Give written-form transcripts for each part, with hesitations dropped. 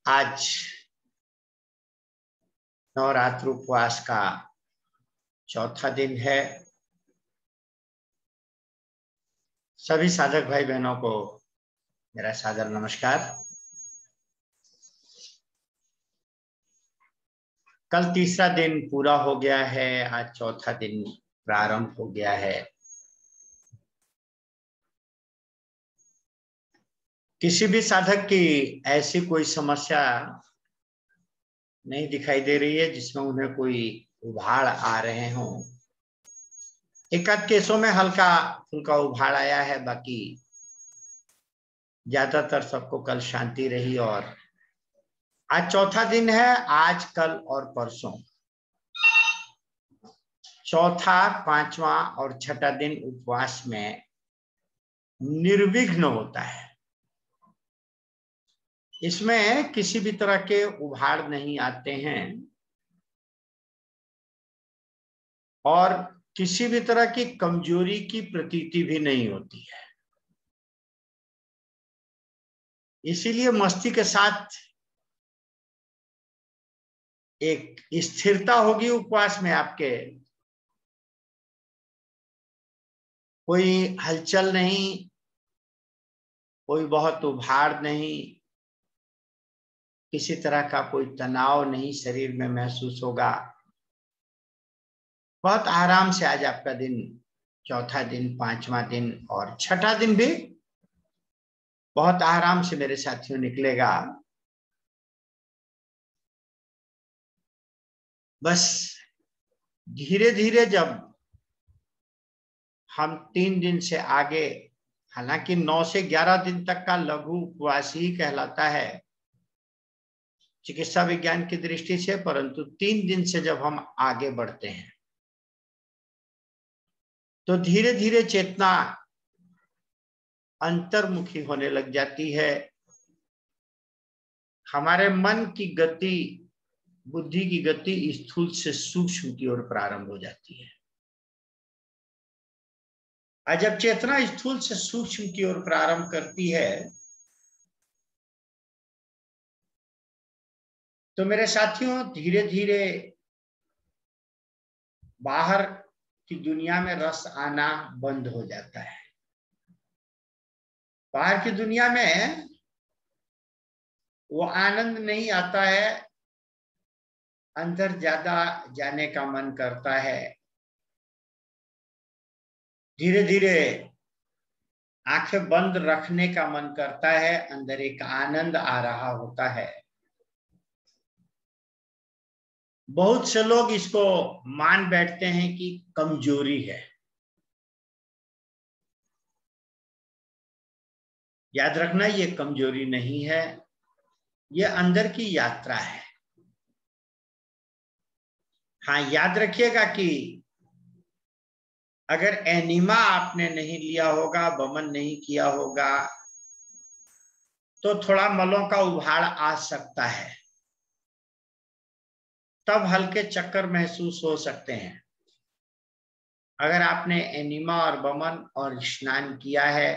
आज नवरात्र उपवास का चौथा दिन है। सभी साधक भाई बहनों को मेरा सादर नमस्कार। कल तीसरा दिन पूरा हो गया है, आज चौथा दिन प्रारंभ हो गया है। किसी भी साधक की ऐसी कोई समस्या नहीं दिखाई दे रही है जिसमें उन्हें कोई उभाड़ आ रहे हों। एक आध केसों में हल्का फुल्का उभाड़ आया है, बाकी ज्यादातर सबको कल शांति रही। और आज चौथा दिन है, आज कल और परसों चौथा, पांचवा और छठा दिन उपवास में निर्विघ्न होता है। इसमें किसी भी तरह के उभाड़ नहीं आते हैं और किसी भी तरह की कमजोरी की प्रतीति भी नहीं होती है। इसीलिए मस्ती के साथ एक स्थिरता होगी उपवास में। आपके कोई हलचल नहीं, कोई बहुत उभाड़ नहीं, किसी तरह का कोई तनाव नहीं शरीर में महसूस होगा। बहुत आराम से आज आपका दिन, चौथा दिन, पांचवा दिन और छठा दिन भी बहुत आराम से मेरे साथियों निकलेगा। बस धीरे धीरे जब हम 3 दिन से आगे, हालांकि 9 से 11 दिन तक का लघु उपवास ही कहलाता है चिकित्सा विज्ञान की दृष्टि से, परंतु 3 दिन से जब हम आगे बढ़ते हैं तो धीरे धीरे चेतना अंतर्मुखी होने लग जाती है। हमारे मन की गति, बुद्धि की गति स्थूल से सूक्ष्म की ओर प्रारंभ हो जाती है। और जब चेतना स्थूल से सूक्ष्म की ओर प्रारंभ करती है तो मेरे साथियों धीरे धीरे बाहर की दुनिया में रस आना बंद हो जाता है। बाहर की दुनिया में वो आनंद नहीं आता है, अंदर ज्यादा जाने का मन करता है। धीरे धीरे आंखें बंद रखने का मन करता है, अंदर एक आनंद आ रहा होता है। बहुत से लोग इसको मान बैठते हैं कि कमजोरी है। याद रखना, ये कमजोरी नहीं है, ये अंदर की यात्रा है। हाँ, याद रखिएगा कि अगर एनिमा आपने नहीं लिया होगा, वमन नहीं किया होगा, तो थोड़ा मलों का उभाड़ आ सकता है, तब हल्के चक्कर महसूस हो सकते हैं। अगर आपने एनिमा और वमन और स्नान किया है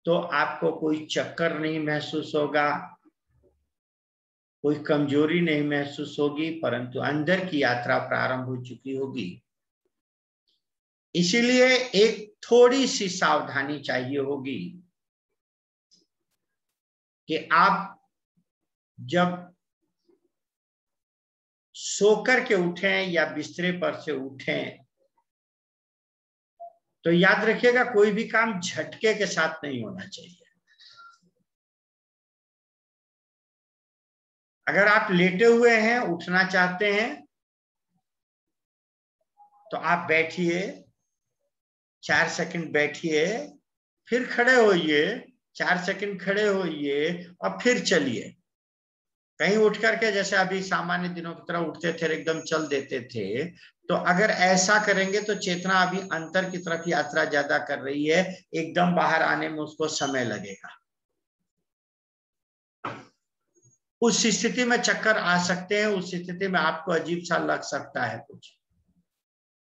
तो आपको कोई चक्कर नहीं महसूस होगा, कोई कमजोरी नहीं महसूस होगी, परंतु अंदर की यात्रा प्रारंभ हो चुकी होगी। इसीलिए एक थोड़ी सी सावधानी चाहिए होगी कि आप जब सोकर के उठें या बिस्तरे पर से उठें तो याद रखिएगा कोई भी काम झटके के साथ नहीं होना चाहिए। अगर आप लेटे हुए हैं, उठना चाहते हैं, तो आप बैठिए, 4 सेकंड बैठिए, फिर खड़े होइए, 4 सेकंड खड़े होइए और फिर चलिए। कहीं उठ करके जैसे अभी सामान्य दिनों की तरह उठते थे, एकदम चल देते थे, तो अगर ऐसा करेंगे तो चेतना अभी अंतर की तरफ यात्रा ज्यादा कर रही है, एकदम बाहर आने में उसको समय लगेगा। उस स्थिति में चक्कर आ सकते हैं, उस स्थिति में आपको अजीब सा लग सकता है, कुछ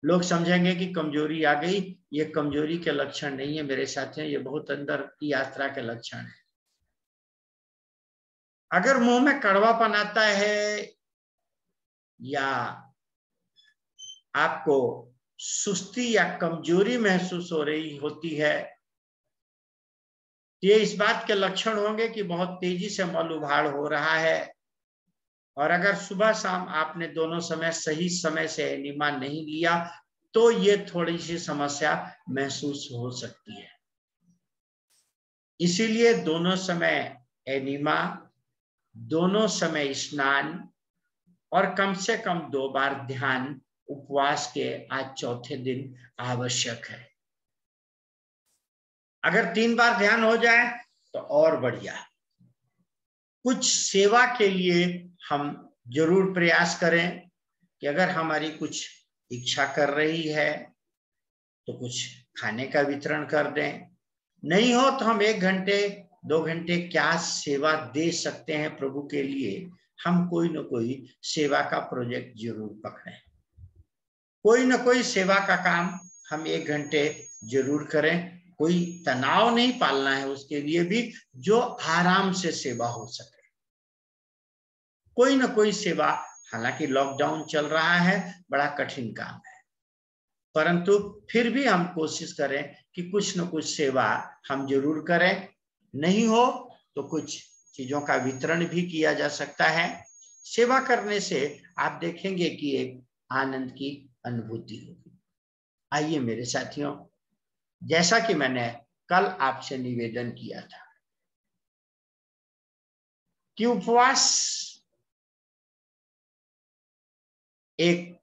लोग समझेंगे कि कमजोरी आ गई। ये कमजोरी के लक्षण नहीं है मेरे साथियों, ये बहुत अंदर की यात्रा के लक्षण है। अगर मुंह में कड़वापन आता है या आपको सुस्ती या कमजोरी महसूस हो रही होती है, ये इस बात के लक्षण होंगे कि बहुत तेजी से मल उभाड़ हो रहा है। और अगर सुबह शाम आपने दोनों समय सही समय से एनिमा नहीं लिया तो ये थोड़ी सी समस्या महसूस हो सकती है। इसीलिए दोनों समय एनिमा, दोनों समय स्नान और कम से कम 2 बार ध्यान उपवास के आज चौथे दिन आवश्यक है। अगर 3 बार ध्यान हो जाए तो और बढ़िया। कुछ सेवा के लिए हम जरूर प्रयास करें कि अगर हमारी कुछ इच्छा कर रही है तो कुछ खाने का वितरण कर दें। नहीं हो तो हम 1 घंटे 2 घंटे क्या सेवा दे सकते हैं प्रभु के लिए, हम कोई ना कोई सेवा का प्रोजेक्ट जरूर पकड़ें। कोई ना कोई सेवा का काम हम 1 घंटे जरूर करें। कोई तनाव नहीं पालना है उसके लिए भी, जो आराम से सेवा हो सके। कोई ना कोई सेवा, हालांकि लॉकडाउन चल रहा है, बड़ा कठिन काम है, परंतु फिर भी हम कोशिश करें कि कुछ न कुछ सेवा हम जरूर करें। नहीं हो तो कुछ चीजों का वितरण भी किया जा सकता है। सेवा करने से आप देखेंगे कि एक आनंद की अनुभूति होगी। आइए मेरे साथियों, जैसा कि मैंने कल आपसे निवेदन किया था कि उपवास एक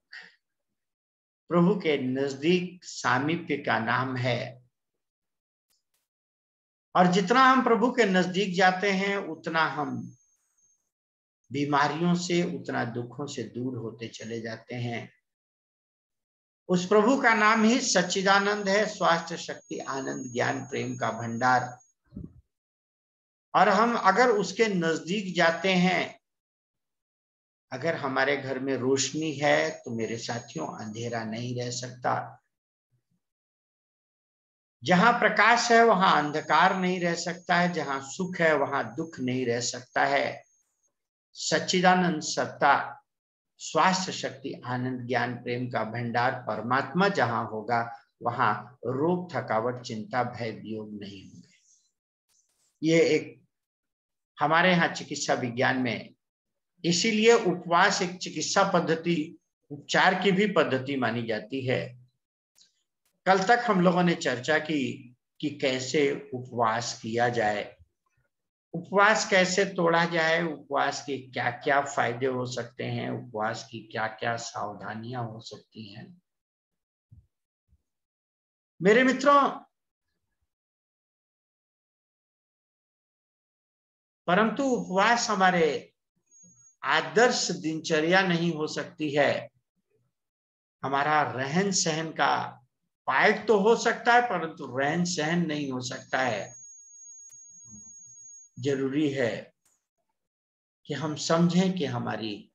प्रभु के नजदीक सामीप्य का नाम है, और जितना हम प्रभु के नजदीक जाते हैं उतना हम बीमारियों से, उतना दुखों से दूर होते चले जाते हैं। उस प्रभु का नाम ही सच्चिदानंद है, स्वास्थ्य, शक्ति, आनंद, ज्ञान, प्रेम का भंडार। और हम अगर उसके नजदीक जाते हैं, अगर हमारे घर में रोशनी है तो मेरे साथियों अंधेरा नहीं रह सकता। जहां प्रकाश है वहां अंधकार नहीं रह सकता है, जहां सुख है वहां दुख नहीं रह सकता है। सच्चिदानंद सत्ता, स्वास्थ्य, शक्ति, आनंद, ज्ञान, प्रेम का भंडार परमात्मा जहां होगा वहां रोग, थकावट, चिंता, भय, वियोग नहीं होंगे। ये एक हमारे यहाँ चिकित्सा विज्ञान में, इसीलिए उपवास एक चिकित्सा पद्धति, उपचार की भी पद्धति मानी जाती है। कल तक हम लोगों ने चर्चा की कि कैसे उपवास किया जाए, उपवास कैसे तोड़ा जाए, उपवास के क्या क्या फायदे हो सकते हैं, उपवास की क्या क्या सावधानियां हो सकती हैं। मेरे मित्रों, परंतु उपवास हमारे आदर्श दिनचर्या नहीं हो सकती है। हमारा रहन सहन का पार्ट तो हो सकता है, परंतु रहन सहन नहीं हो सकता है। जरूरी है कि हम समझें कि हमारी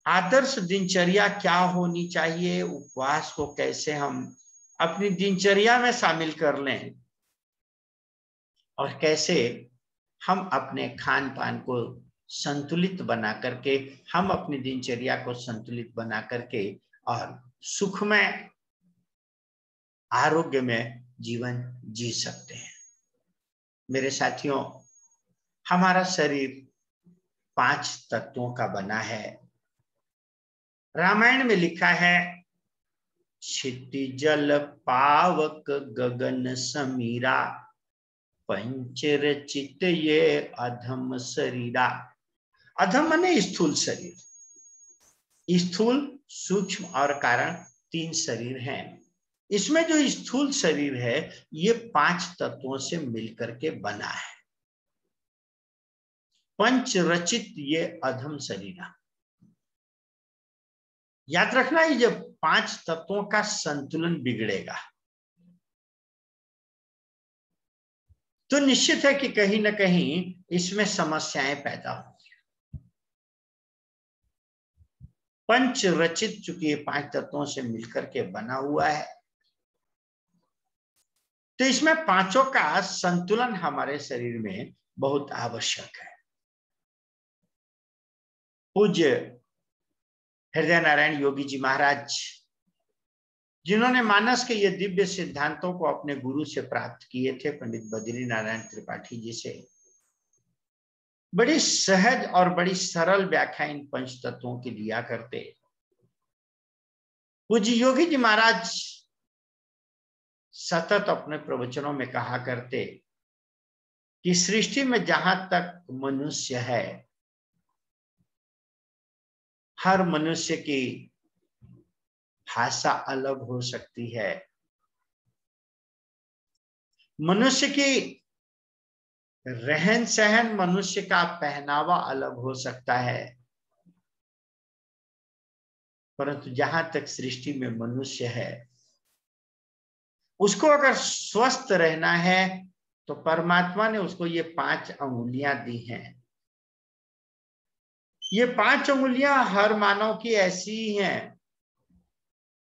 आदर्श दिनचर्या क्या होनी चाहिए, उपवास को कैसे हम अपनी दिनचर्या में शामिल कर लें, और कैसे हम अपने खान पान को संतुलित बना करके, हम अपनी दिनचर्या को संतुलित बना करके और सुखमय, आरोग्य में जीवन जी सकते हैं। मेरे साथियों, हमारा शरीर 5 तत्वों का बना है। रामायण में लिखा है, क्षितिजल पावक गगन समीरा, पंच रचित ये अधम शरीरा। अधम माने स्थूल शरीर। स्थूल, सूक्ष्म और कारण 3 शरीर हैं। इसमें जो स्थूल शरीर है ये 5 तत्वों से मिलकर के बना है। पंच रचित ये अधम शरीरा। याद रखना, ये जब 5 तत्वों का संतुलन बिगड़ेगा तो निश्चित है कि कहीं ना कहीं इसमें समस्याएं पैदा होंगी। पंच रचित चूंकि 5 तत्वों से मिलकर के बना हुआ है, तो इसमें 5 का संतुलन हमारे शरीर में बहुत आवश्यक है। पूज्य हृदय नारायण योगी जी महाराज, जिन्होंने मानस के ये दिव्य सिद्धांतों को अपने गुरु से प्राप्त किए थे, पंडित बद्री नारायण त्रिपाठी जी से, बड़ी सहज और बड़ी सरल व्याख्या इन पंच तत्वों की दिया करते। पूज्य योगी जी महाराज सतत अपने प्रवचनों में कहा करते कि सृष्टि में जहां तक मनुष्य है, हर मनुष्य की भाषा अलग हो सकती है, मनुष्य की रहन सहन, मनुष्य का पहनावा अलग हो सकता है, परंतु जहां तक सृष्टि में मनुष्य है, उसको अगर स्वस्थ रहना है तो परमात्मा ने उसको ये 5 अंगुलियां दी हैं। ये 5 अंगुलियां हर मानव की ऐसी ही हैं।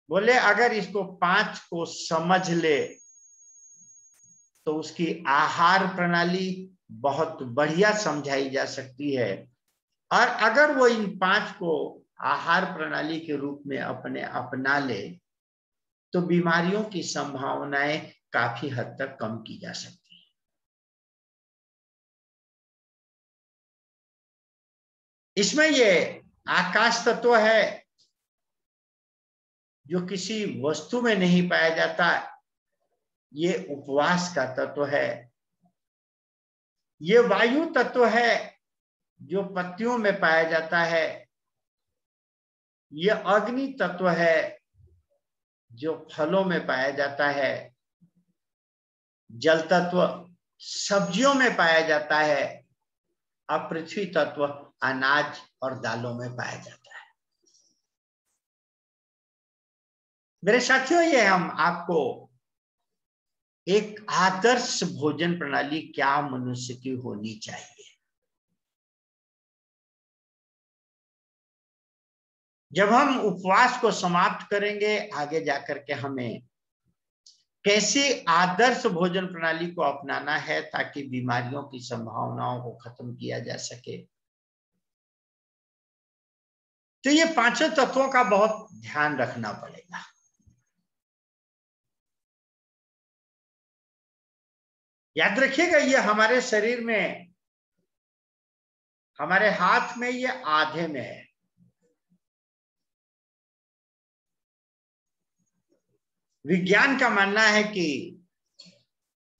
बोले अगर इसको 5 को समझ ले तो उसकी आहार प्रणाली बहुत बढ़िया समझाई जा सकती है, और अगर वो इन 5 को आहार प्रणाली के रूप में अपना ले तो बीमारियों की संभावनाएं काफी हद तक कम की जा सकती है। इसमें ये आकाश तत्व है जो किसी वस्तु में नहीं पाया जाता, ये उपवास का तत्व है। ये वायु तत्व है जो पत्तियों में पाया जाता है। ये अग्नि तत्व है जो फलों में पाया जाता है। जल तत्व सब्जियों में पाया जाता है, और पृथ्वी तत्व अनाज और दालों में पाया जाता है। मेरे साथियों, ये हम आपको एक आदर्श भोजन प्रणाली क्या मनुष्य की होनी चाहिए, जब हम उपवास को समाप्त करेंगे, आगे जाकर के हमें कैसी आदर्श भोजन प्रणाली को अपनाना है ताकि बीमारियों की संभावनाओं को खत्म किया जा सके। तो ये 5 तत्वों का बहुत ध्यान रखना पड़ेगा। याद रखिएगा, ये हमारे शरीर में, हमारे हाथ में, ये आधे में है। विज्ञान का मानना है कि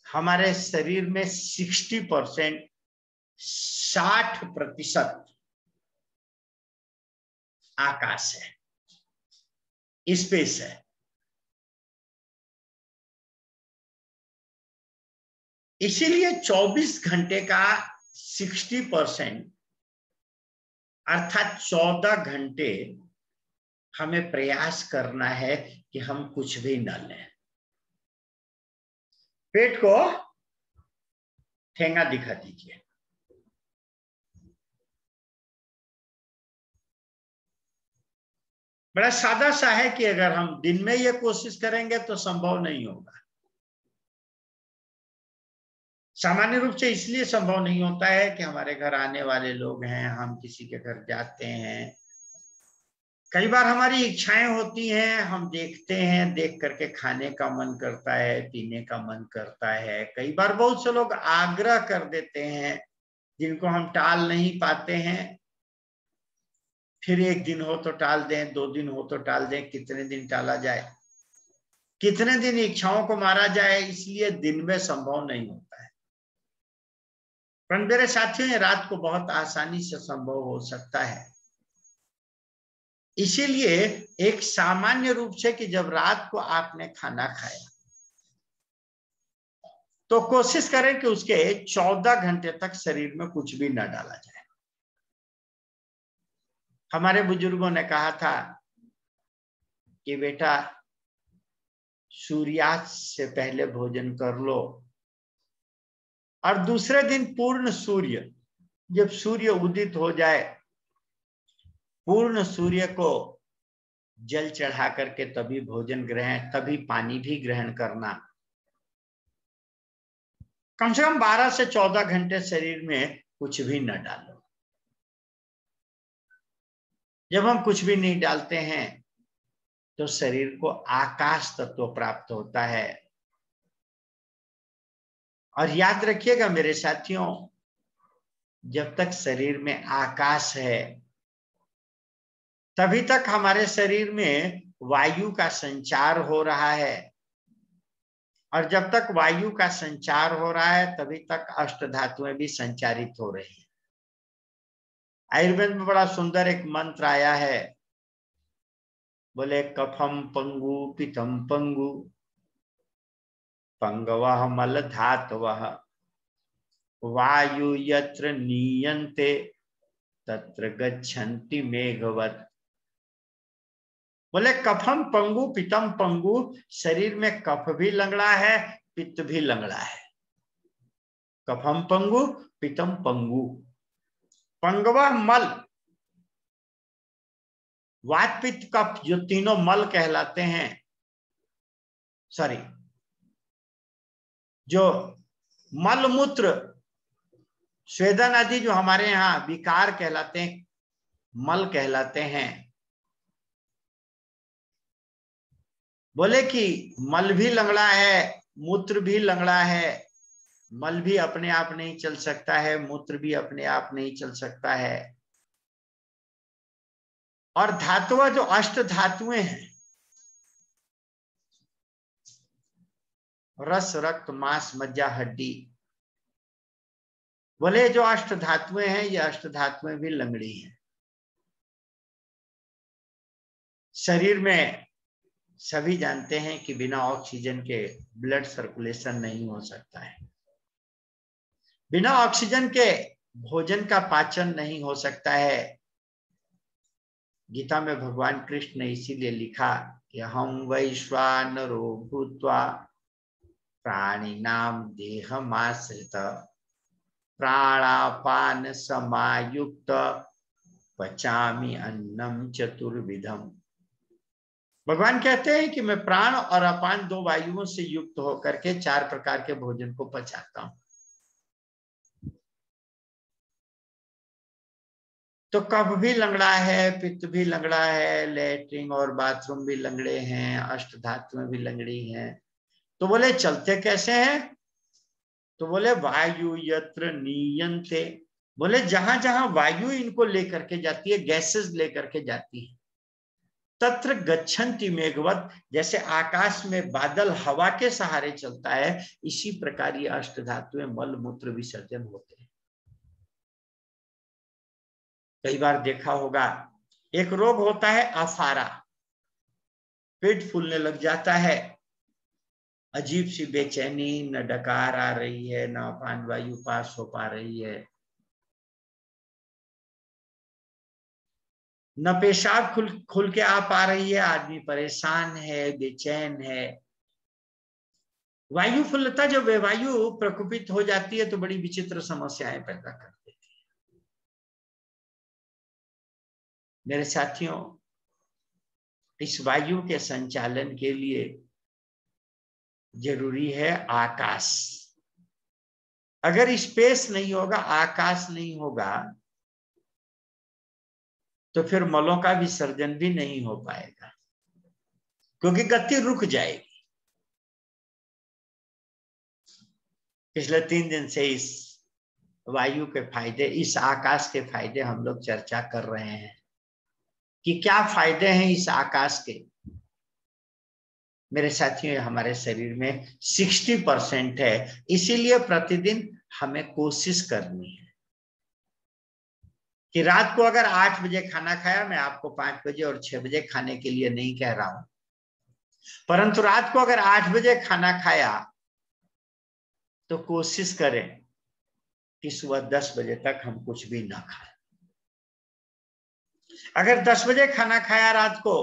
हमारे शरीर में 60%, 60% आकाश है, स्पेस है। इसीलिए 24 घंटे का 60%, अर्थात 14 घंटे हमें प्रयास करना है कि हम कुछ भी न लें। पेट को ठेंगा दिखा दीजिए। बड़ा सादा सा है कि अगर हम दिन में ये कोशिश करेंगे तो संभव नहीं होगा। सामान्य रूप से इसलिए संभव नहीं होता है कि हमारे घर आने वाले लोग हैं, हम किसी के घर जाते हैं, कई बार हमारी इच्छाएं होती हैं, हम देखते हैं, देख करके खाने का मन करता है, पीने का मन करता है। कई बार बहुत से लोग आग्रह कर देते हैं जिनको हम टाल नहीं पाते हैं। फिर 1 दिन हो तो टाल दें, 2 दिन हो तो टाल दें, कितने दिन टाला जाए, कितने दिन इच्छाओं को मारा जाए, इसलिए दिन में संभव नहीं होता है। पर मेरे साथियों, रात को बहुत आसानी से संभव हो सकता है। इसीलिए एक सामान्य रूप से कि जब रात को आपने खाना खाया तो कोशिश करें कि उसके 14 घंटे तक शरीर में कुछ भी न डाला जाए। हमारे बुजुर्गों ने कहा था कि बेटा, सूर्यास्त से पहले भोजन कर लो, और दूसरे दिन पूर्ण सूर्य, जब सूर्य उदित हो जाए, पूर्ण सूर्य को जल चढ़ा करके तभी भोजन ग्रहण, तभी पानी भी ग्रहण करना। कम से कम 12 से 14 घंटे शरीर में कुछ भी न डालो। जब हम कुछ भी नहीं डालते हैं तो शरीर को आकाश तत्व प्राप्त होता है। और याद रखिएगा मेरे साथियों, जब तक शरीर में आकाश है तभी तक हमारे शरीर में वायु का संचार हो रहा है, और जब तक वायु का संचार हो रहा है तभी तक अष्ट धातुएं भी संचारित हो रही हैं। आयुर्वेद में बड़ा सुंदर एक मंत्र आया है, बोले कफम पंगु पितम पंगु पंगवः मल धातवः वायु यत्र नीयन्ते तत्र गच्छन्ति मेघवत्। बोले कफम पंगु पितम पंगु, शरीर में कफ भी लंगड़ा है, पित्त भी लंगड़ा है। कफम पंगु पितम पंगु, पंगवा मल, वात पित्त कफ जो तीनों मल कहलाते हैं, सॉरी, जो मल मूत्र स्वेदन आदि जो हमारे यहाँ विकार कहलाते हैं, मल कहलाते हैं। बोले कि मल भी लंगड़ा है, मूत्र भी लंगड़ा है। मल भी अपने आप नहीं चल सकता है, मूत्र भी अपने आप नहीं चल सकता है। और धातुएं जो अष्ट धातुएं हैं, रस रक्त मांस मज्जा हड्डी, बोले जो अष्ट धातुएं हैं ये अष्ट धातुएं भी लंगड़ी हैं। शरीर में सभी जानते हैं कि बिना ऑक्सीजन के ब्लड सर्कुलेशन नहीं हो सकता है, बिना ऑक्सीजन के भोजन का पाचन नहीं हो सकता है। गीता में भगवान कृष्ण ने इसीलिए लिखा कि हम वैश्वानरो भूत्वा प्राणिनाम देहमाश्रित प्राणापान समायुक्त पचामि अन्नम चतुर्विधम। भगवान कहते हैं कि मैं प्राण और अपान दो वायुओं से युक्त होकर के चार प्रकार के भोजन को पचाता हूं। तो कफ भी लंगड़ा है, पित्त भी लंगड़ा है, लेटरिन और बाथरूम भी लंगड़े हैं, अष्ट धातुएं भी लंगड़ी हैं। तो बोले चलते कैसे हैं? तो बोले वायु यत्र नीयन्ते, बोले जहां जहां वायु इनको लेकर के जाती है, गैसेस लेकर के जाती है, तत्र गच्छन्ति मेघवत, जैसे आकाश में बादल हवा के सहारे चलता है, इसी प्रकार ये अष्ट धातुएं मल मूत्र विसर्जन होते हैं। कई बार देखा होगा, एक रोग होता है अफारा, पेट फूलने लग जाता है, अजीब सी बेचैनी, न डकार आ रही है, न अपान वायु पास हो पा रही है, न पेशाब खुल के आ पा रही है, आदमी परेशान है, बेचैन है। वायु फुल्लता, जब वायु प्रकोपित हो जाती है तो बड़ी विचित्र समस्याएं पैदा कर देती है। मेरे साथियों, इस वायु के संचालन के लिए जरूरी है आकाश। अगर स्पेस नहीं होगा, आकाश नहीं होगा, तो फिर मलों का विसर्जन भी नहीं हो पाएगा, क्योंकि गति रुक जाएगी। पिछले 3 दिन से इस वायु के फायदे, इस आकाश के फायदे हम लोग चर्चा कर रहे हैं कि क्या फायदे हैं इस आकाश के। मेरे साथियों, हमारे शरीर में 60% है, इसीलिए प्रतिदिन हमें कोशिश करनी है कि रात को अगर 8 बजे खाना खाया, मैं आपको 5 बजे और 6 बजे खाने के लिए नहीं कह रहा हूं, परंतु रात को अगर 8 बजे खाना खाया तो कोशिश करें कि सुबह 10 बजे तक हम कुछ भी ना खाएं। अगर 10 बजे खाना खाया रात को,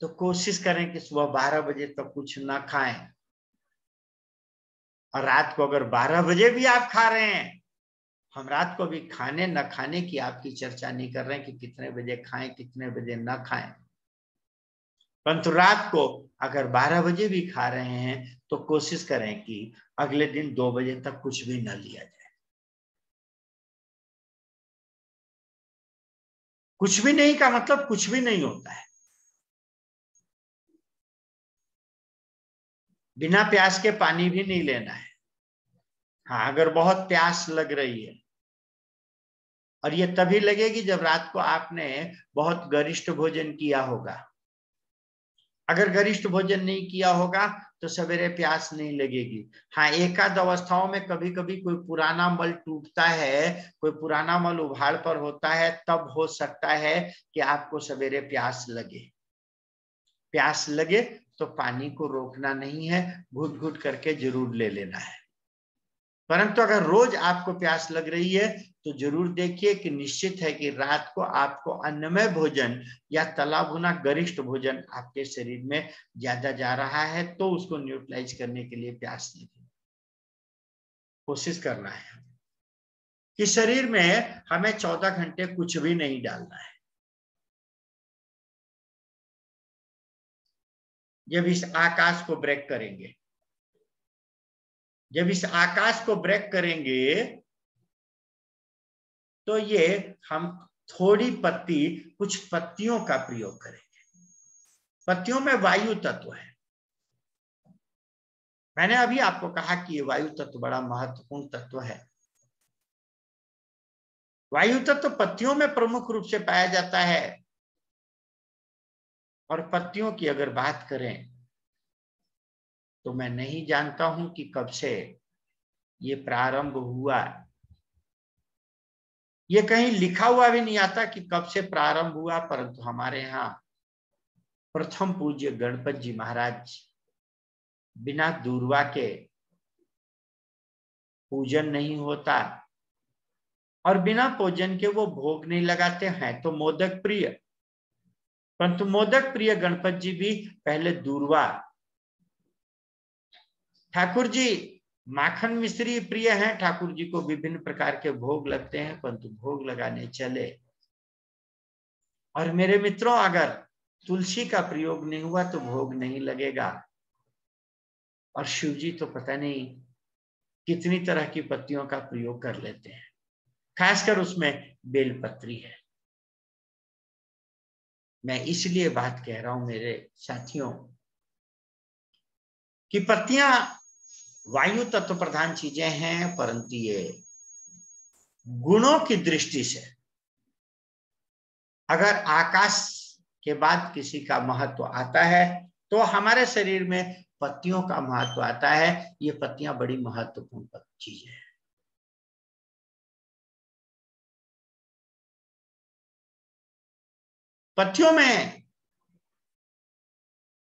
तो कोशिश करें कि सुबह 12 बजे तक कुछ ना खाएं। और रात को अगर 12 बजे भी आप खा रहे हैं, हम रात को भी खाने न खाने की आपकी चर्चा नहीं कर रहे हैं कि कितने बजे खाएं कितने बजे ना खाएं, परंतु रात को अगर 12 बजे भी खा रहे हैं तो कोशिश करें कि अगले दिन 2 बजे तक कुछ भी न लिया जाए। कुछ भी नहीं का मतलब कुछ भी नहीं होता है। बिना प्यास के पानी भी नहीं लेना है। हाँ, अगर बहुत प्यास लग रही है, और ये तभी लगेगी जब रात को आपने बहुत गरिष्ठ भोजन किया होगा। अगर गरिष्ठ भोजन नहीं किया होगा तो सवेरे प्यास नहीं लगेगी। हाँ, एकाध अवस्थाओं में कभी कभी कोई पुराना मल टूटता है, कोई पुराना मल उभाड़ पर होता है, तब हो सकता है कि आपको सवेरे प्यास लगे। प्यास लगे तो पानी को रोकना नहीं है, घुट घुट करके जरूर ले लेना है। परंतु अगर रोज आपको प्यास लग रही है तो जरूर देखिए कि निश्चित है कि रात को आपको अन्नमय भोजन या तला भुना गरिष्ठ भोजन आपके शरीर में ज्यादा जा रहा है, तो उसको न्यूट्रलाइज करने के लिए प्यास लगी। कोशिश करना है कि शरीर में हमें 14 घंटे कुछ भी नहीं डालना है। जब इस आकाश को ब्रेक करेंगे, जब इस आकाश को ब्रेक करेंगे तो ये हम थोड़ी पत्ती, कुछ पत्तियों का प्रयोग करेंगे। पत्तियों में वायु तत्व है। मैंने अभी आपको कहा कि ये वायु तत्व बड़ा महत्वपूर्ण तत्व है। वायु तत्व पत्तियों में प्रमुख रूप से पाया जाता है। और पत्तियों की अगर बात करें तो मैं नहीं जानता हूं कि कब से ये प्रारंभ हुआ। ये कहीं लिखा हुआ भी नहीं आता कि कब से प्रारंभ हुआ, परंतु हमारे यहाँ प्रथम पूज्य गणपत जी महाराज बिना दूर्वा के पूजन नहीं होता, और बिना पूजन के वो भोग नहीं लगाते हैं। तो मोदक प्रिय, परंतु मोदक प्रिय गणपत जी भी पहले दूर्वा। ठाकुर जी माखन मिश्री प्रिय हैं, ठाकुर जी को विभिन्न प्रकार के भोग लगते हैं, परंतु भोग लगाने चले। और मेरे मित्रों, अगर तुलसी का प्रयोग नहीं हुआ तो भोग नहीं लगेगा। और शिव जी तो पता नहीं कितनी तरह की पत्तियों का प्रयोग कर लेते हैं, खासकर उसमें बेलपत्री है। मैं इसलिए बात कह रहा हूं मेरे साथियों कि पत्तियां वायु तत्व प्रधान चीजें हैं, परंतु ये गुणों की दृष्टि से अगर आकाश के बाद किसी का महत्व आता है तो हमारे शरीर में पत्तियों का महत्व आता है। ये पत्तियां बड़ी महत्वपूर्ण चीजें हैं। पत्तियों में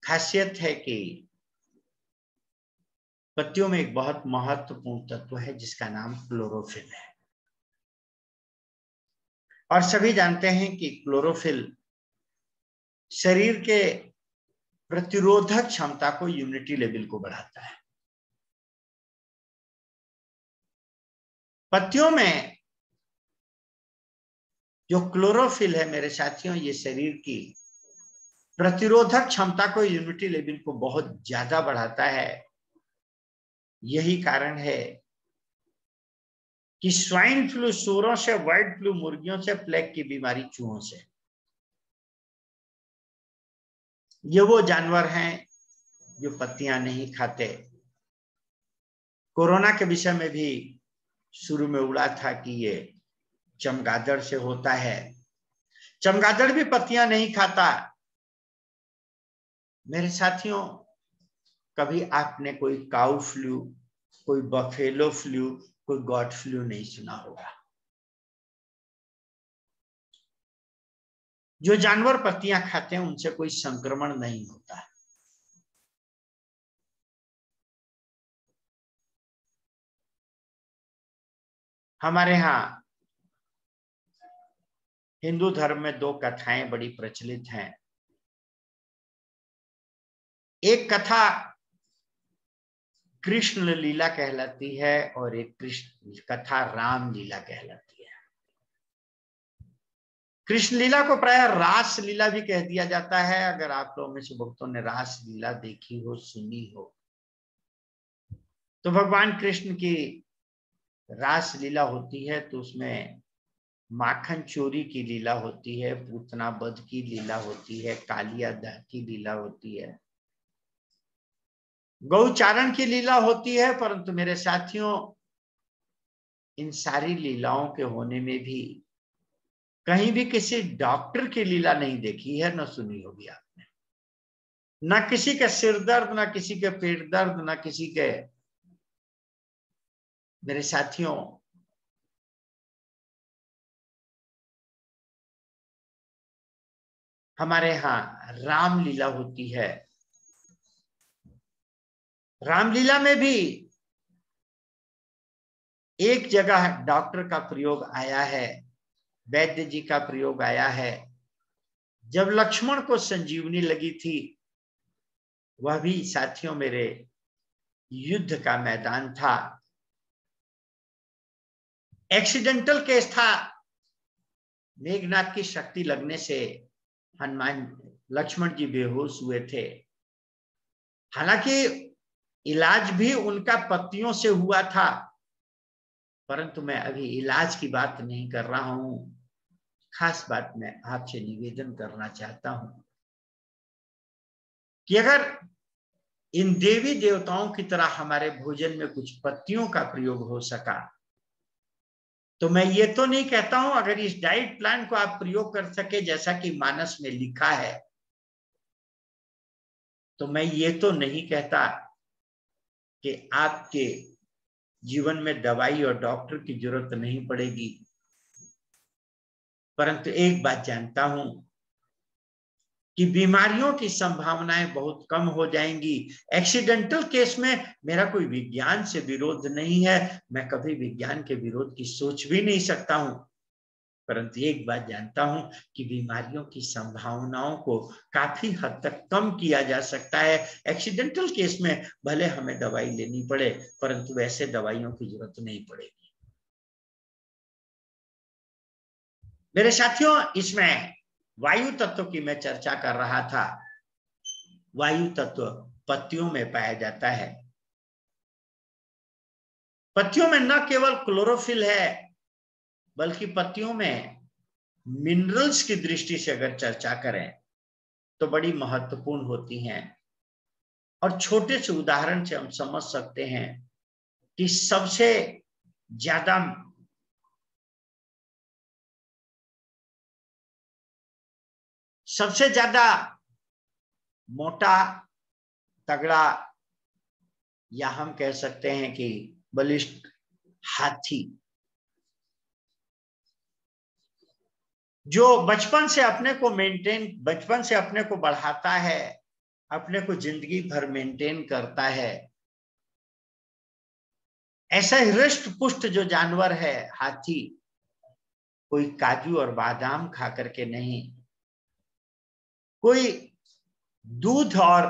खासियत है कि पत्तियों में एक बहुत महत्वपूर्ण तत्व है जिसका नाम क्लोरोफिल है। और सभी जानते हैं कि क्लोरोफिल शरीर के प्रतिरोधक क्षमता को, यूनिटी लेवल को बढ़ाता है। पत्तियों में जो क्लोरोफिल है मेरे साथियों, ये शरीर की प्रतिरोधक क्षमता को, यूनिटी लेवल को बहुत ज्यादा बढ़ाता है। यही कारण है कि स्वाइन फ्लू सूरों से, बर्ड फ्लू मुर्गियों से, प्लेग की बीमारी चूहों से, ये वो जानवर हैं जो पत्तियां नहीं खाते। कोरोना के विषय में भी शुरू में उड़ा था कि ये चमगादड़ से होता है। चमगादड़ भी पत्तियां नहीं खाता। मेरे साथियों, कभी आपने कोई काउ फ्लू, कोई बफेलो फ्लू, कोई गॉट फ्लू नहीं सुना होगा। जो जानवर पत्तियां खाते हैं उनसे कोई संक्रमण नहीं होता। हमारे यहाँ हिंदू धर्म में दो कथाएं बड़ी प्रचलित हैं। एक कथा कृष्ण लीला कहलाती है और एक कृष्ण कथा राम लीला कहलाती है। कृष्ण लीला को प्राय रास लीला भी कह दिया जाता है। अगर आप लोगों में से भक्तों ने रास लीला देखी हो, सुनी हो, तो भगवान कृष्ण की रास लीला होती है तो उसमें माखन चोरी की लीला होती है, पूतना वध की लीला होती है, कालिया दह की लीला होती है, गौचारण की लीला होती है। परंतु मेरे साथियों, इन सारी लीलाओं के होने में भी कहीं भी किसी डॉक्टर की लीला नहीं देखी है, न सुनी होगी आपने। ना किसी के सिर दर्द, ना किसी के पेट दर्द, ना किसी के, मेरे साथियों, हमारे यहाँ रामलीला होती है। रामलीला में भी एक जगह डॉक्टर का प्रयोग आया है, वैद्य जी का प्रयोग आया है। जब लक्ष्मण को संजीवनी लगी थी, वह भी साथियों मेरे युद्ध का मैदान था, एक्सीडेंटल केस था। मेघनाथ की शक्ति लगने से हनुमान लक्ष्मण जी बेहोश हुए थे। हालांकि इलाज भी उनका पत्तियों से हुआ था, परंतु मैं अभी इलाज की बात नहीं कर रहा हूं। खास बात मैं आपसे निवेदन करना चाहता हूं कि अगर इन देवी देवताओं की तरह हमारे भोजन में कुछ पत्तियों का प्रयोग हो सका, तो मैं ये तो नहीं कहता हूं अगर इस डाइट प्लान को आप प्रयोग कर सके जैसा कि मानस में लिखा है, तो मैं ये तो नहीं कहता कि आपके जीवन में दवाई और डॉक्टर की जरूरत नहीं पड़ेगी। परंतु एक बात जानता हूं कि बीमारियों की संभावनाएं बहुत कम हो जाएंगी। एक्सीडेंटल केस में मेरा कोई विज्ञान से विरोध नहीं है, मैं कभी विज्ञान के विरोध की सोच भी नहीं सकता हूं। परंतु एक बात जानता हूं कि बीमारियों की संभावनाओं को काफी हद तक कम किया जा सकता है। एक्सीडेंटल केस में भले हमें दवाई लेनी पड़े, परंतु वैसे दवाइयों की जरूरत नहीं पड़ेगी। मेरे साथियों, इसमें वायु तत्व की मैं चर्चा कर रहा था। वायु तत्व पत्तियों में पाया जाता है। पत्तियों में न केवल क्लोरोफिल है, बल्कि पत्तियों में मिनरल्स की दृष्टि से अगर चर्चा करें तो बड़ी महत्वपूर्ण होती हैं। और छोटे से उदाहरण से हम समझ सकते हैं कि सबसे ज्यादा मोटा, तगड़ा, या हम कह सकते हैं कि बलिष्ठ हाथी, जो बचपन से अपने को बढ़ाता है, अपने को जिंदगी भर मेंटेन करता है, ऐसा ही हृष्ट पुष्ट जो जानवर है हाथी, कोई काजू और बादाम खा करके नहीं, कोई दूध और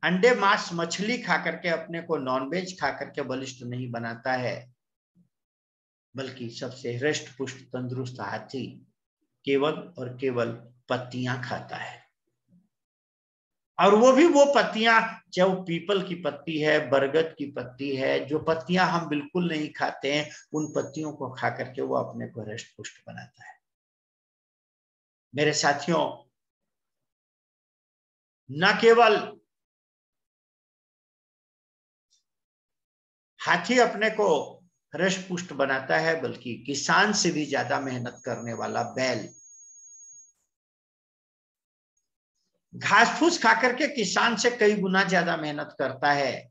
अंडे मांस मछली खा करके अपने को नॉनवेज खा करके बलिष्ठ नहीं बनाता है, बल्कि सबसे हृष्ट पुष्ट तंदुरुस्त हाथी केवल और केवल पत्तियां खाता है। और वो भी वो पत्तियां, चाहे वो पीपल की पत्ती है, बरगद की पत्ती है, जो पत्तियां हम बिल्कुल नहीं खाते हैं, उन पत्तियों को खा करके वो अपने को हृष्ट पुष्ट बनाता है। मेरे साथियों, न केवल हाथी अपने को हृष्ट पुष्ट बनाता है, बल्कि किसान से भी ज्यादा मेहनत करने वाला बैल घास फूस खाकर के किसान से कई गुना ज्यादा मेहनत करता है।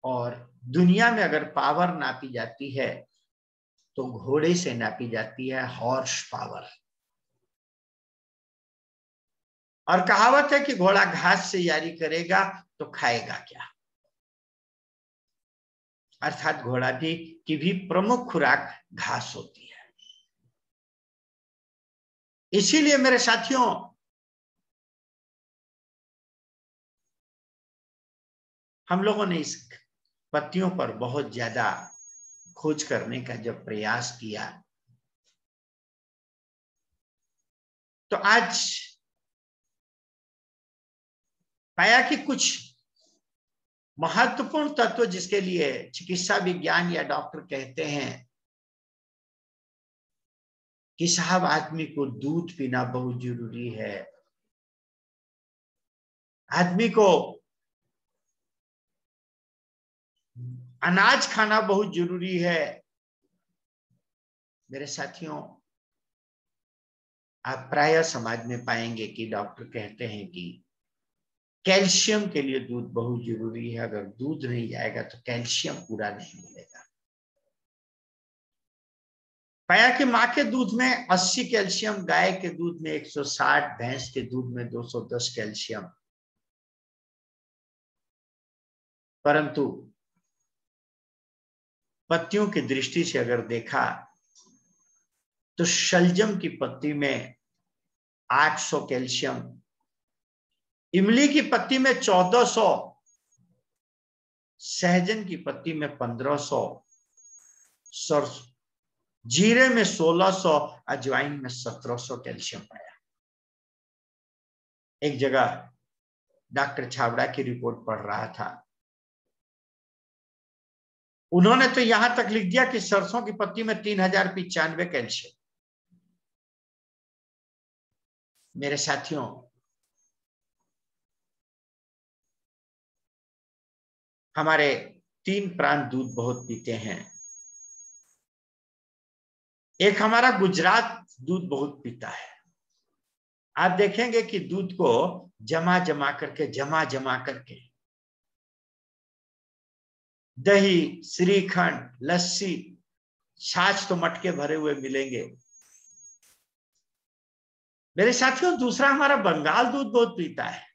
और दुनिया में अगर पावर नापी जाती है तो घोड़े से नापी जाती है, हॉर्स पावर। और कहावत है कि घोड़ा घास से यारी करेगा तो खाएगा क्या। अर्थात घोड़ा की भी प्रमुख खुराक घास होती है। इसीलिए मेरे साथियों, हम लोगों ने इस पत्तियों पर बहुत ज्यादा खोज करने का जब प्रयास किया, तो आज पाया कि कुछ महत्वपूर्ण तत्व जिसके लिए चिकित्सा विज्ञान या डॉक्टर कहते हैं कि साहब आदमी को दूध पीना बहुत जरूरी है, आदमी को अनाज खाना बहुत जरूरी है। मेरे साथियों, आप प्रायः समाज में पाएंगे कि डॉक्टर कहते हैं कि कैल्शियम के लिए दूध बहुत जरूरी है, अगर दूध नहीं जाएगा तो कैल्शियम पूरा नहीं मिलेगा। पाया कि माँ के दूध में 80 कैल्शियम, गाय के दूध में 160, भैंस के दूध में 210 कैल्शियम। परंतु पत्तियों की दृष्टि से अगर देखा तो शलजम की पत्ती में 800 कैल्शियम, इमली की पत्ती में 1400, सहजन की पत्ती में 1500, सरसों जीरे में 1600, अजवाइन में 1700 कैल्शियम पाया। एक जगह डॉक्टर छाबड़ा की रिपोर्ट पढ़ रहा था, उन्होंने तो यहां तक लिख दिया कि सरसों की पत्ती में 3095 कैल्शियम। मेरे साथियों, हमारे 3 प्रांत दूध बहुत पीते हैं। एक हमारा गुजरात दूध बहुत पीता है। आप देखेंगे कि दूध को जमा जमा करके दही, श्रीखंड, लस्सी, छाछ तो मटके भरे हुए मिलेंगे। मेरे साथियों, दूसरा हमारा बंगाल दूध बहुत पीता है।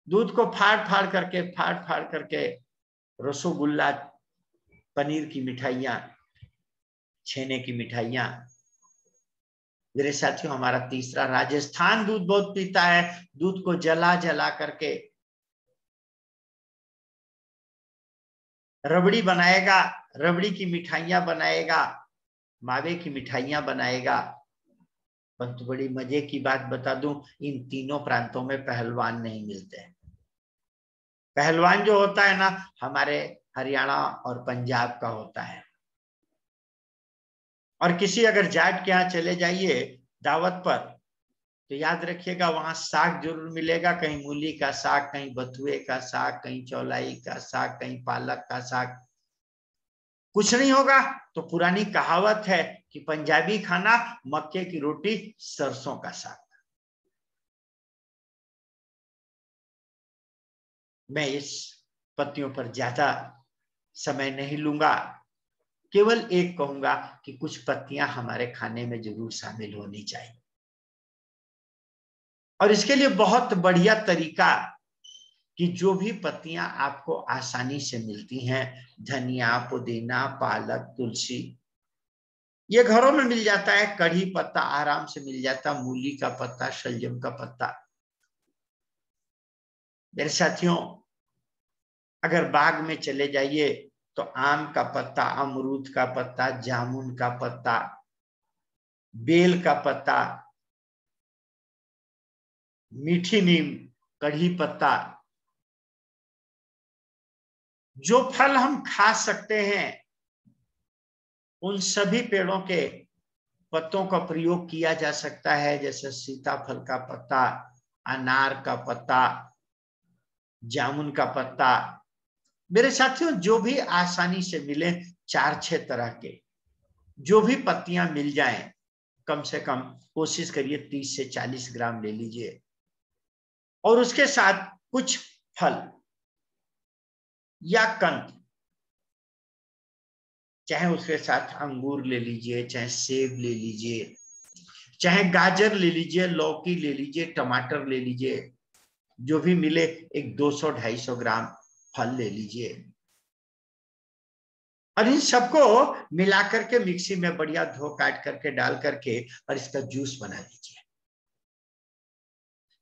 दूध को फाड़ फाड़ करके रसोगुल्ला, पनीर की मिठाइयां, छेने की मिठाइयां। मेरे साथियों, हमारा तीसरा राजस्थान दूध बहुत पीता है। दूध को जला जला करके रबड़ी बनाएगा, रबड़ी की मिठाइयां बनाएगा, मावे की मिठाइयां बनाएगा। परंतु बड़ी मजे की बात बता दूं, इन तीनों प्रांतों में पहलवान नहीं मिलते। पहलवान जो होता है ना, हमारे हरियाणा और पंजाब का होता है। और किसी अगर जाट के यहाँ चले जाइए दावत पर, तो याद रखिएगा वहां साग जरूर मिलेगा। कहीं मूली का साग, कहीं बथुए का साग, कहीं चौलाई का साग, कहीं पालक का साग। कुछ नहीं होगा तो पुरानी कहावत है कि पंजाबी खाना मक्के की रोटी, सरसों का साग। मैं इस पत्तियों पर ज्यादा समय नहीं लूंगा, केवल एक कहूंगा कि कुछ पत्तियां हमारे खाने में जरूर शामिल होनी चाहिए। और इसके लिए बहुत बढ़िया तरीका कि जो भी पत्तियां आपको आसानी से मिलती हैं, धनिया, पुदीना, पालक, तुलसी, ये घरों में मिल जाता है। कढ़ी पत्ता आराम से मिल जाता, मूली का पत्ता, शलजम का पत्ता। मेरे साथियों, अगर बाग में चले जाइए तो आम का पत्ता, अमरूद का पत्ता, जामुन का पत्ता, बेल का पत्ता, मीठी नीम, कढ़ी पत्ता, जो फल हम खा सकते हैं उन सभी पेड़ों के पत्तों का प्रयोग किया जा सकता है। जैसे सीताफल का पत्ता, अनार का पत्ता, जामुन का पत्ता। मेरे साथियों, जो भी आसानी से मिले, 4-6 तरह के जो भी पत्तियां मिल जाएं, कम से कम कोशिश करिए 30 से 40 ग्राम ले लीजिए। और उसके साथ कुछ फल या कंद, चाहे उसके साथ अंगूर ले लीजिए, चाहे सेब ले लीजिए, चाहे गाजर ले लीजिए, लौकी ले लीजिए, टमाटर ले लीजिए, जो भी मिले एक 200-250 ग्राम फल ले लीजिए। और इन सबको मिलाकर के मिक्सी में बढ़िया धो काट करके डाल करके और इसका जूस बना लीजिए।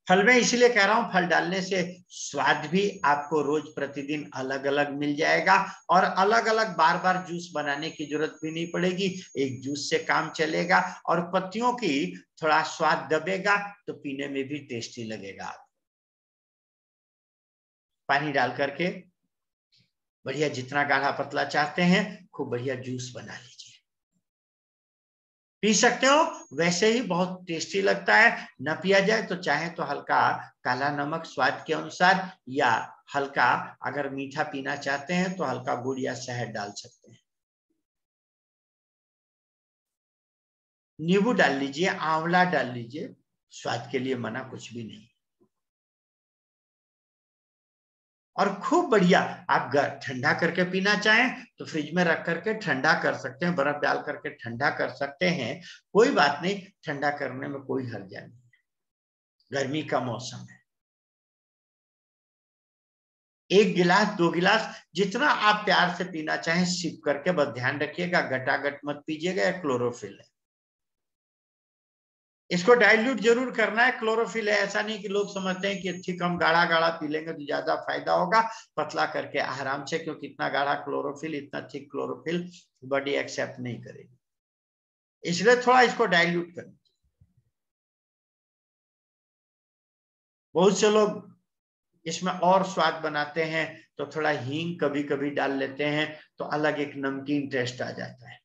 फल में इसलिए कह रहा हूं, फल डालने से स्वाद भी आपको रोज प्रतिदिन अलग अलग मिल जाएगा और अलग अलग बार बार जूस बनाने की जरूरत भी नहीं पड़ेगी। एक जूस से काम चलेगा और पत्तियों की थोड़ा स्वाद दबेगा तो पीने में भी टेस्टी लगेगा। पानी डाल करके बढ़िया, जितना गाढ़ा पतला चाहते हैं, खूब बढ़िया जूस बना लीजिए। पी सकते हो, वैसे ही बहुत टेस्टी लगता है। न पिया जाए तो चाहे तो हल्का काला नमक स्वाद के अनुसार, या हल्का अगर मीठा पीना चाहते हैं तो हल्का गुड़ या शहद डाल सकते हैं। नींबू डाल लीजिए, आंवला डाल लीजिए, स्वाद के लिए मना कुछ भी नहीं। और खूब बढ़िया, आप ठंडा करके पीना चाहें तो फ्रिज में रख करके ठंडा कर सकते हैं, बर्फ डाल करके ठंडा कर सकते हैं, कोई बात नहीं, ठंडा करने में कोई हर्जा नहीं है, गर्मी का मौसम है। 1 गिलास 2 गिलास जितना आप प्यार से पीना चाहें सिप करके, बस ध्यान रखिएगा गटागट मत पीजिएगा, या क्लोरोफिल है। इसको डाइल्यूट जरूर करना है, क्लोरोफिल है, ऐसा नहीं कि लोग समझते हैं कि ठीक हम गाढ़ा गाढ़ा पी लेंगे तो ज्यादा फायदा होगा। पतला करके आराम से, क्योंकि इतना गाढ़ा क्लोरोफिल, इतना थिक क्लोरोफिल बॉडी एक्सेप्ट नहीं करेगी, इसलिए थोड़ा इसको डाइल्यूट करना। बहुत से लोग इसमें और स्वाद बनाते हैं, तो थोड़ा हींग कभी कभी डाल लेते हैं, तो अलग एक नमकीन टेस्ट आ जाता है।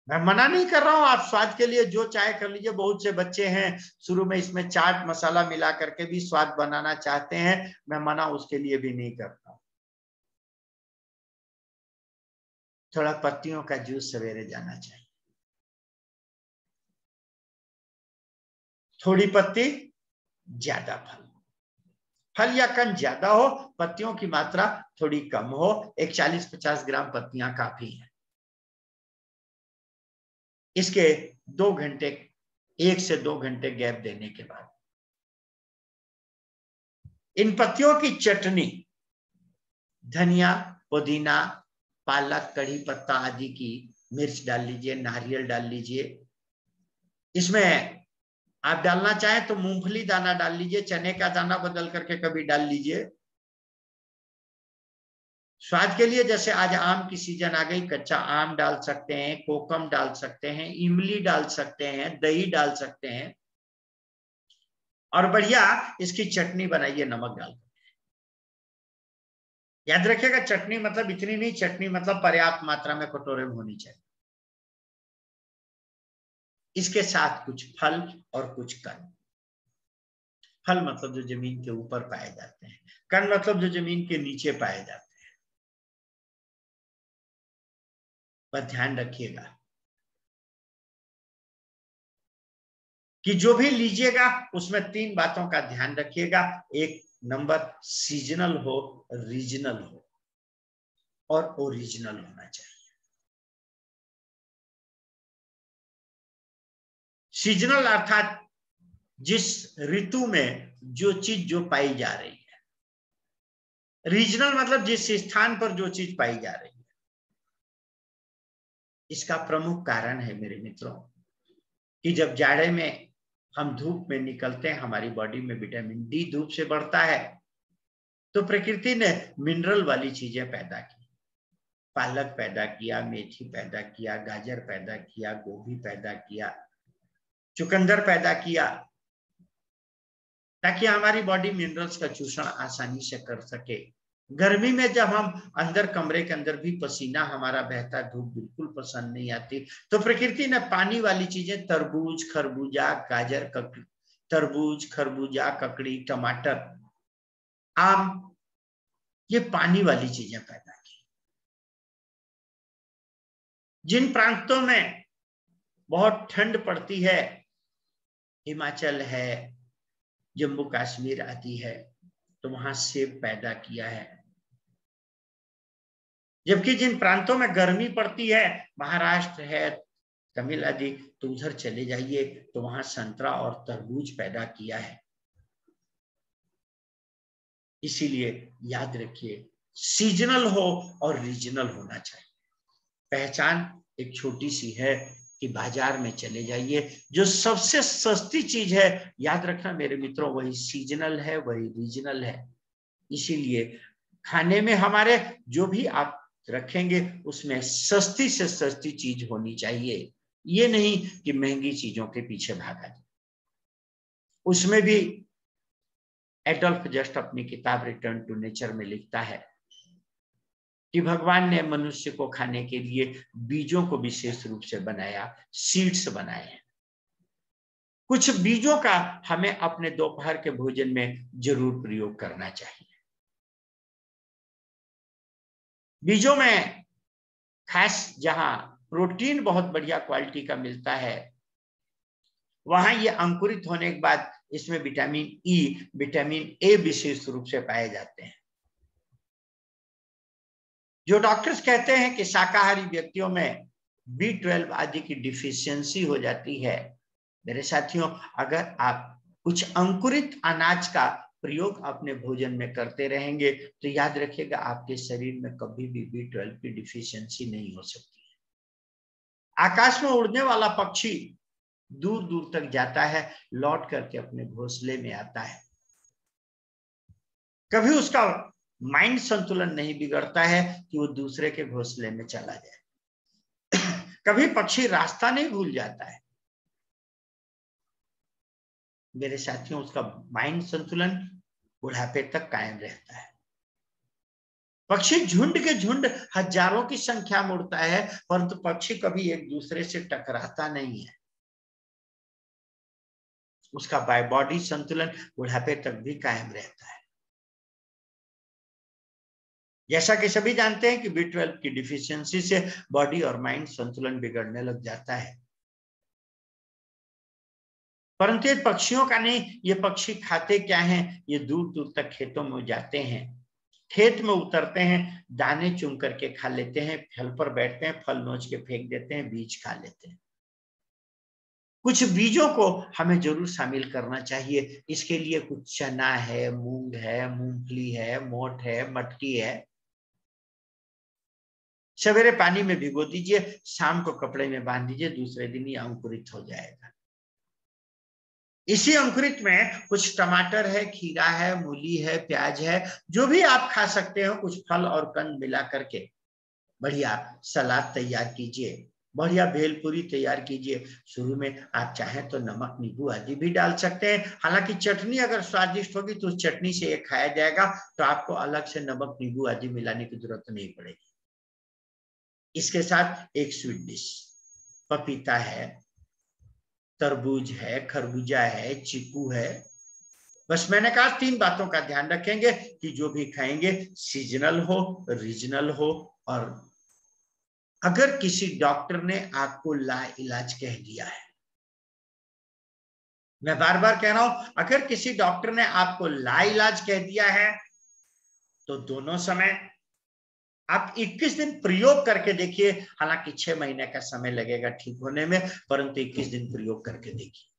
मैं मना नहीं कर रहा हूं, आप स्वाद के लिए जो चाहे कर लीजिए। बहुत से बच्चे हैं शुरू में इसमें चाट मसाला मिला करके भी स्वाद बनाना चाहते हैं, मैं मना उसके लिए भी नहीं करता। थोड़ा पत्तियों का जूस सवेरे जाना चाहिए, थोड़ी पत्ती ज्यादा फल, फल या कंद ज्यादा हो, पत्तियों की मात्रा थोड़ी कम हो। एक 40-50 ग्राम पत्तियां काफी है। इसके 2 घंटे, 1 से 2 घंटे गैप देने के बाद इन पत्तियों की चटनी, धनिया, पुदीना, पालक, कड़ी पत्ता आदि की, मिर्च डाल लीजिए, नारियल डाल लीजिए। इसमें आप डालना चाहें तो मूंगफली दाना डाल लीजिए, चने का दाना बदल करके कभी डाल लीजिए। स्वाद के लिए जैसे आज आम की सीजन आ गई, कच्चा आम डाल सकते हैं, कोकम डाल सकते हैं, इमली डाल सकते हैं, दही डाल सकते हैं, और बढ़िया इसकी चटनी बनाइए नमक डाल। याद रखिएगा चटनी मतलब इतनी नहीं, चटनी मतलब पर्याप्त मात्रा में कटोरे में होनी चाहिए। इसके साथ कुछ फल और कुछ कंद। फल मतलब जो जमीन के ऊपर पाए जाते हैं, कंद मतलब जो जमीन के नीचे पाए जाते हैं। पर ध्यान रखिएगा कि जो भी लीजिएगा उसमें 3 बातों का ध्यान रखिएगा। एक नंबर, सीजनल हो, रीजनल हो और ओरिजिनल होना चाहिए। सीजनल अर्थात जिस ऋतु में जो चीज जो पाई जा रही है। रीजनल मतलब जिस स्थान पर जो चीज पाई जा रही है। इसका प्रमुख कारण है मेरे मित्रों कि जब जाड़े में हम धूप में निकलते हैं, हमारी बॉडी में विटामिन डी धूप से बढ़ता है, तो प्रकृति ने मिनरल वाली चीजें पैदा की। पालक पैदा किया, मेथी पैदा किया, गाजर पैदा किया, गोभी पैदा किया, चुकंदर पैदा किया, ताकि हमारी बॉडी मिनरल्स का चूषण आसानी से कर सके। गर्मी में जब हम अंदर कमरे के अंदर भी पसीना हमारा बहता, धूप बिल्कुल पसंद नहीं आती, तो प्रकृति ने पानी वाली चीजें, तरबूज, खरबूजा, गाजर, तरबूज, खरबूजा, ककड़ी, टमाटर, आम, ये पानी वाली चीजें पैदा की। जिन प्रांतों में बहुत ठंड पड़ती है, हिमाचल है, जम्मू कश्मीर आती है, तो वहां सेब पैदा किया है। जबकि जिन प्रांतों में गर्मी पड़ती है, महाराष्ट्र है, तमिल आदि, तो उधर चले जाइए तो वहां संतरा और तरबूज पैदा किया है। इसीलिए याद रखिए, सीजनल हो और रीजनल होना चाहिए। पहचान एक छोटी सी है कि बाजार में चले जाइए, जो सबसे सस्ती चीज है, याद रखना मेरे मित्रों, वही सीजनल है, वही रीजनल है। इसीलिए खाने में हमारे जो भी आप रखेंगे उसमें सस्ती से सस्ती चीज होनी चाहिए। ये नहीं कि महंगी चीजों के पीछे भागा जाए। उसमें भी एडोल्फ जस्ट अपनी किताब रिटर्न टू नेचर में लिखता है कि भगवान ने मनुष्य को खाने के लिए बीजों को विशेष रूप से बनाया, सीड्स बनाए हैं। कुछ बीजों का हमें अपने दोपहर के भोजन में जरूर प्रयोग करना चाहिए। बीजों में खास जहां प्रोटीन बहुत बढ़िया क्वालिटी का मिलता है, वहां ये अंकुरित होने के बाद इसमें विटामिन ई, विटामिन ए विशेष रूप से पाए जाते हैं। जो डॉक्टर्स कहते हैं कि शाकाहारी व्यक्तियों में B12 आदि की डिफिशियंसी हो जाती है, मेरे साथियों, अगर आप कुछ अंकुरित अनाज का प्रयोग अपने भोजन में करते रहेंगे तो याद रखिएगा आपके शरीर में कभी भी B12 की डिफिशियंसी नहीं हो सकती है। आकाश में उड़ने वाला पक्षी दूर दूर तक जाता है, लौट करके अपने घोंसले में आता है, कभी उसका माइंड संतुलन नहीं बिगड़ता है कि वो दूसरे के घोंसले में चला जाए। कभी पक्षी रास्ता नहीं भूल जाता है। मेरे साथियों, उसका माइंड संतुलन बुढ़ापे तक कायम रहता है। पक्षी झुंड के झुंड हजारों की संख्या में उड़ता है, परंतु पक्षी कभी एक दूसरे से टकराता नहीं है। उसका बॉडी संतुलन बुढ़ापे तक भी कायम रहता है। जैसा कि सभी जानते हैं कि B12 की डिफिशियंसी से बॉडी और माइंड संतुलन बिगड़ने लग जाता है, परंतु ये पक्षियों का नहीं। ये पक्षी खाते क्या हैं? ये दूर दूर तक खेतों में जाते हैं, खेत में उतरते हैं, दाने चुन करके खा लेते हैं, फल पर बैठते हैं, फल नोच के फेंक देते हैं, बीज खा लेते हैं। कुछ बीजों को हमें जरूर शामिल करना चाहिए। इसके लिए कुछ चना है, मूंग है, मूंगफली है, मोठ है, मटकी है। सवेरे पानी में भिगो दीजिए, शाम को कपड़े में बांध दीजिए, दूसरे दिन ये अंकुरित हो जाएगा। इसी अंकुरित में कुछ टमाटर है, खीरा है, मूली है, प्याज है, जो भी आप खा सकते हो, कुछ फल और कंद मिला करके बढ़िया सलाद तैयार कीजिए, बढ़िया भेलपूरी तैयार कीजिए। शुरू में आप चाहें तो नमक, नींबू आदि भी डाल सकते हैं। हालांकि चटनी अगर स्वादिष्ट होगी तो उस चटनी से ये खाया जाएगा, तो आपको अलग से नमक, नींबू आदि मिलाने की जरूरत नहीं पड़ेगी। इसके साथ एक स्वीट डिश, पपीता है, तरबूज है, खरबूजा है, चीकू है। बस मैंने कहा 3 बातों का ध्यान रखेंगे कि जो भी खाएंगे सीजनल हो, रीजनल हो, और अगर किसी डॉक्टर ने आपको लाइलाज कह दिया है, मैं बार बार कह रहा हूं, अगर किसी डॉक्टर ने आपको लाइलाज कह दिया है तो दोनों समय आप 21 दिन प्रयोग करके देखिए। हालांकि 6 महीने का समय लगेगा ठीक होने में, परंतु 21 दिन प्रयोग करके देखिए।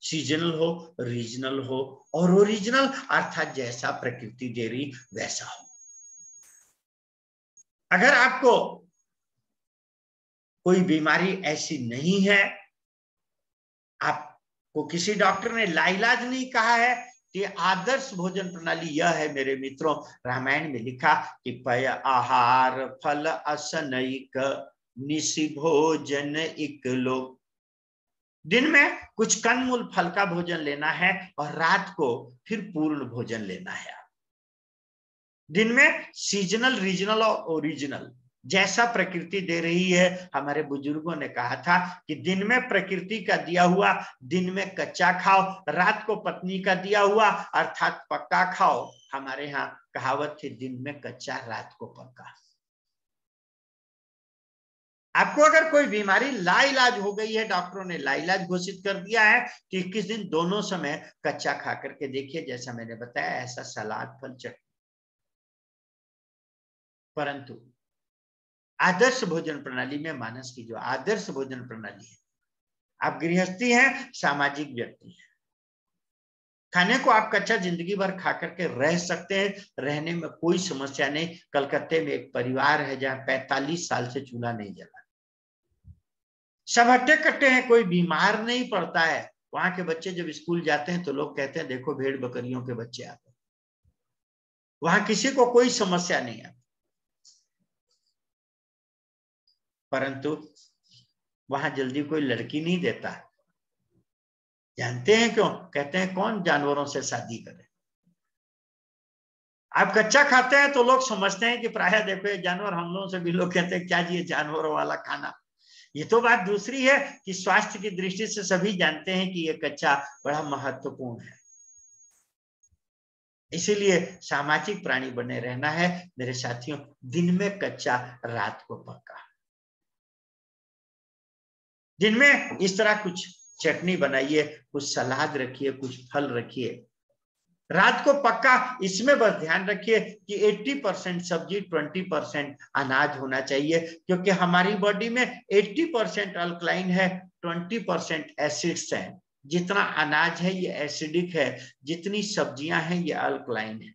सीजनल हो, रीजनल हो और ओरिजिनल, अर्थात जैसा प्रकृति दे रही वैसा हो। अगर आपको कोई बीमारी ऐसी नहीं है, आपको किसी डॉक्टर ने लाइलाज नहीं कहा है, कि आदर्श भोजन प्रणाली यह है मेरे मित्रों। रामायण में लिखा कि पय आहार फल असनइक, निशि भोजन इक लोक। दिन में कुछ कंदमूल फल का भोजन लेना है और रात को फिर पूर्ण भोजन लेना है। दिन में सीजनल, रीजनल और ओरिजिनल, जैसा प्रकृति दे रही है। हमारे बुजुर्गों ने कहा था कि दिन में प्रकृति का दिया हुआ दिन में कच्चा खाओ, रात को पत्नी का दिया हुआ अर्थात पक्का खाओ। हमारे यहाँ कहावत थी, दिन में कच्चा रात को पक्का। आपको अगर कोई बीमारी लाइलाज हो गई है, डॉक्टरों ने लाइलाज घोषित कर दिया है, कि 21 दिन दोनों समय कच्चा खा करके देखिए, जैसा मैंने बताया ऐसा सलाद, फल, चटनी। परंतु आदर्श भोजन प्रणाली में, मानस की जो आदर्श भोजन प्रणाली है, आप गृहस्थी हैं, सामाजिक व्यक्ति हैं, खाने को आप कच्चा जिंदगी भर खा करके रह सकते हैं, रहने में कोई समस्या नहीं। कलकत्ते में एक परिवार है जहां 45 साल से चूल्हा नहीं जला, सब हट्टे कट्टे हैं, कोई बीमार नहीं पड़ता है। वहां के बच्चे जब स्कूल जाते हैं तो लोग कहते हैं देखो भेड़ बकरियों के बच्चे आते हैं। वहां किसी को कोई समस्या नहीं है, परंतु वहां जल्दी कोई लड़की नहीं देता। जानते हैं क्यों? कहते हैं कौन जानवरों से शादी करे। आप कच्चा खाते हैं तो लोग समझते हैं कि प्रायः देखो ये जानवर, हम लोगों से भी लोग कहते हैं क्या जी ये जानवरों वाला खाना। ये तो बात दूसरी है कि स्वास्थ्य की दृष्टि से सभी जानते हैं कि ये कच्चा बड़ा महत्वपूर्ण है। इसीलिए सामाजिक प्राणी बने रहना है मेरे साथियों, दिन में कच्चा रात को पक्का। दिन में इस तरह कुछ चटनी बनाइए, कुछ सलाद रखिए, कुछ फल रखिए। रात को पक्का इसमें बस ध्यान रखिए कि 80% सब्जी, 20% अनाज होना चाहिए, क्योंकि हमारी बॉडी में 80% अल्कलाइन है, 20% एसिड्स हैं। जितना अनाज है ये एसिडिक है, जितनी सब्जियां हैं ये अल्कलाइन है।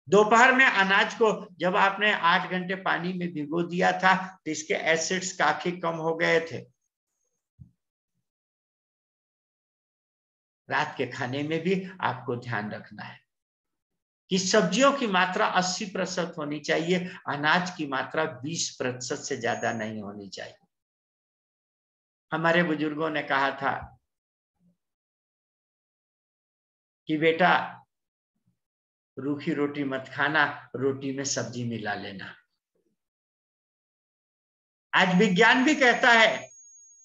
दोपहर में अनाज को जब आपने 8 घंटे पानी में भिगो दिया था तो इसके एसिड्स काफी कम हो गए थे। रात के खाने में भी आपको ध्यान रखना है कि सब्जियों की मात्रा 80% होनी चाहिए, अनाज की मात्रा 20% से ज्यादा नहीं होनी चाहिए। हमारे बुजुर्गों ने कहा था कि बेटा रूखी रोटी मत खाना, रोटी में सब्जी मिला लेना। आज विज्ञान भी कहता है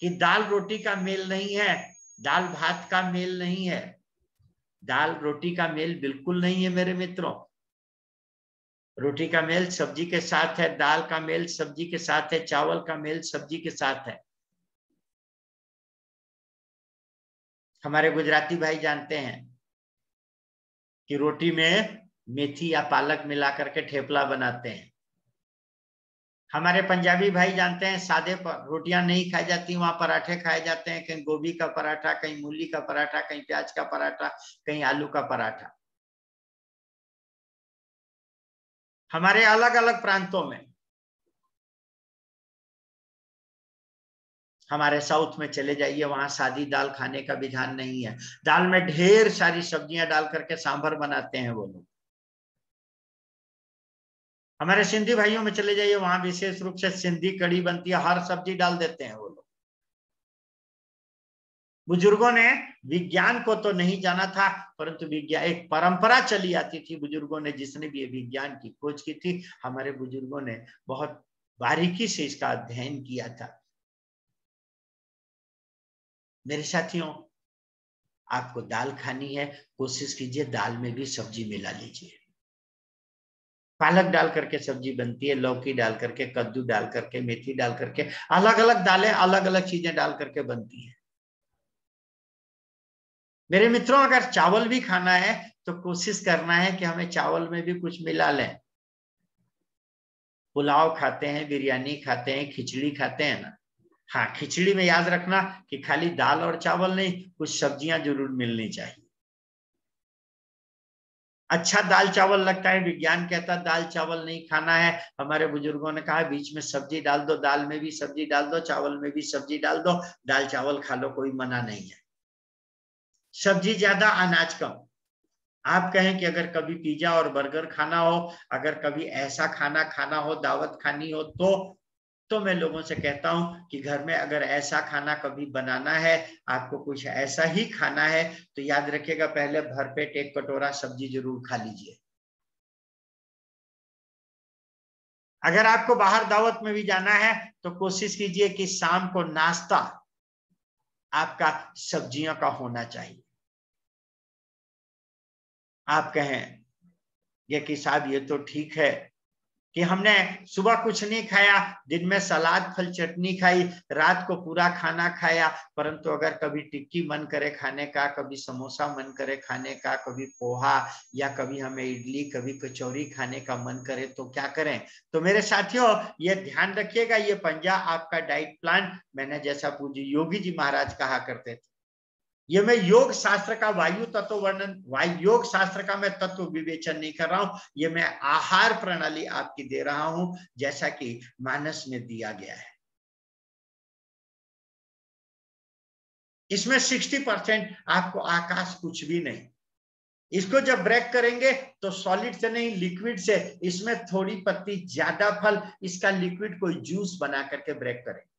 कि दाल रोटी का मेल नहीं है, दाल भात का मेल नहीं है, दाल रोटी का मेल बिल्कुल नहीं है मेरे मित्रों। रोटी का मेल सब्जी के साथ है, दाल का मेल सब्जी के साथ है, चावल का मेल सब्जी के साथ है। हमारे गुजराती भाई जानते हैं कि रोटी में मेथी या पालक मिला करके ठेपला बनाते हैं। हमारे पंजाबी भाई जानते हैं सादे रोटियां नहीं खाई जाती, वहां पराठे खाए जाते हैं, कहीं गोभी का पराठा, कहीं मूली का पराठा, कहीं प्याज का पराठा, कहीं आलू का पराठा। हमारे अलग अलग प्रांतों में, हमारे साउथ में चले जाइए, वहां सादी दाल खाने का विधान नहीं है, दाल में ढेर सारी सब्जियां डाल करके सांभर बनाते हैं वो लोग। हमारे सिंधी भाइयों में चले जाइए, वहां विशेष रूप से सिंधी कड़ी बनती है, हर सब्जी डाल देते हैं वो लोग। बुजुर्गों ने विज्ञान को तो नहीं जाना था, परंतु विज्ञान एक परंपरा चली आती थी। बुजुर्गों ने जिसने भी विज्ञान की खोज की थी, हमारे बुजुर्गों ने बहुत बारीकी से इसका अध्ययन किया था। मेरे साथियों, आपको दाल खानी है, कोशिश कीजिए दाल में भी सब्जी मिला लीजिए। पालक डाल करके सब्जी बनती है, लौकी डाल करके, कद्दू डाल करके, मेथी डाल करके, अलग अलग दालें, अलग अलग चीजें डाल करके बनती है। मेरे मित्रों, अगर चावल भी खाना है तो कोशिश करना है कि हमें चावल में भी कुछ मिला लें। पुलाव खाते हैं, बिरयानी खाते हैं, खिचड़ी खाते हैं ना। हाँ, खिचड़ी में याद रखना कि खाली दाल और चावल नहीं, कुछ सब्जियां जरूर मिलनी चाहिए। अच्छा दाल चावल लगता है, विज्ञान कहता है दाल चावल नहीं खाना है। हमारे बुजुर्गों ने कहा बीच में सब्जी डाल दो, दाल में भी सब्जी डाल दो, चावल में भी सब्जी डाल दो, दाल चावल खा लो, कोई मना नहीं है। सब्जी ज्यादा, अनाज कम। आप कहें कि अगर कभी पिज्जा और बर्गर खाना हो, अगर कभी ऐसा खाना खाना हो, दावत खानी हो, तो मैं लोगों से कहता हूं कि घर में अगर ऐसा खाना कभी बनाना है, आपको कुछ ऐसा ही खाना है, तो याद रखिएगा पहले भरपेट 1 कटोरा सब्जी जरूर खा लीजिए। अगर आपको बाहर दावत में भी जाना है तो कोशिश कीजिए कि शाम को नाश्ता आपका सब्जियों का होना चाहिए। आप कहें ये कि साहब ये तो ठीक है कि हमने सुबह कुछ नहीं खाया, दिन में सलाद फल चटनी खाई, रात को पूरा खाना खाया, परंतु अगर कभी टिक्की मन करे खाने का, कभी समोसा मन करे खाने का, कभी पोहा या कभी हमें इडली, कभी कचौरी खाने का मन करे तो क्या करें। तो मेरे साथियों, ये ध्यान रखिएगा, ये पंजा आपका डाइट प्लान, मैंने जैसा पूज्य योगी जी महाराज कहा करते थे, ये मैं योग शास्त्र का वायु तत्व वर्णन, योग शास्त्र का मैं तत्व विवेचन नहीं कर रहा हूं, ये मैं आहार प्रणाली आपकी दे रहा हूं जैसा कि मानस में दिया गया है। इसमें 60% आपको आकाश कुछ भी नहीं। इसको जब ब्रेक करेंगे तो सॉलिड से नहीं, लिक्विड से, इसमें थोड़ी पत्ती ज्यादा फल, इसका लिक्विड कोई जूस बना करके ब्रेक करेंगे।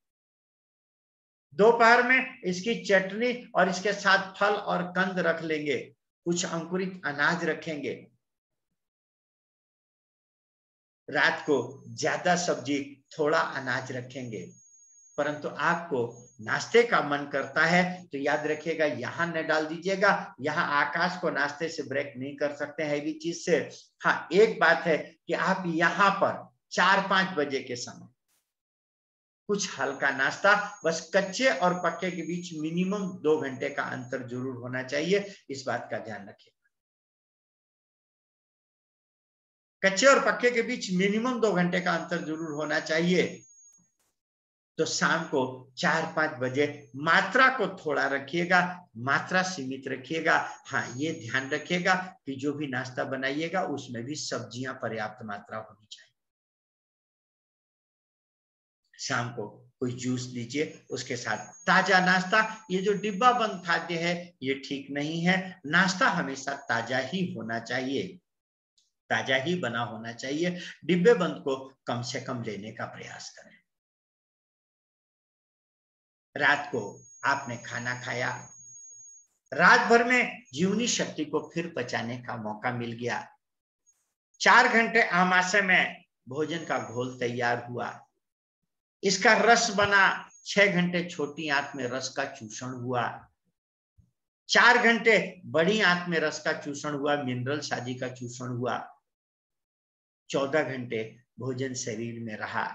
दोपहर में इसकी चटनी और इसके साथ फल और कंद रख लेंगे, कुछ अंकुरित अनाज रखेंगे। रात को ज्यादा सब्जी थोड़ा अनाज रखेंगे, परंतु आपको नाश्ते का मन करता है तो याद रखिएगा यहाँ न डाल दीजिएगा, यहाँ आकाश को नाश्ते से ब्रेक नहीं कर सकते हैवी चीज से। हाँ, एक बात है कि आप यहाँ पर 4-5 बजे के समय कुछ हल्का नाश्ता, बस कच्चे और पक्के के बीच मिनिमम 2 घंटे का अंतर जरूर होना चाहिए, इस बात का ध्यान रखिए। कच्चे और पक्के के बीच मिनिमम 2 घंटे का अंतर जरूर होना चाहिए। तो शाम को 4-5 बजे मात्रा को थोड़ा रखिएगा, मात्रा सीमित रखिएगा। हाँ, ये ध्यान रखिएगा कि जो भी नाश्ता बनाइएगा उसमें भी सब्जियां पर्याप्त मात्रा होनी चाहिए। शाम को कोई जूस लीजिए, उसके साथ ताजा नाश्ता। ये जो डिब्बा बंद खाद्य है ये ठीक नहीं है। नाश्ता हमेशा ताजा ही होना चाहिए, ताजा ही बना होना चाहिए। डिब्बे बंद को कम से कम लेने का प्रयास करें। रात को आपने खाना खाया, रात भर में जीवनी शक्ति को फिर पचाने का मौका मिल गया। 4 घंटे आमाशय में भोजन का घोल तैयार हुआ, इसका रस बना। 6 घंटे छोटी आंत में रस का चूषण हुआ, 4 घंटे बड़ी आंत में रस का चूषण हुआ, मिनरल्स आदि का चूषण हुआ। 14 घंटे भोजन शरीर में रहा।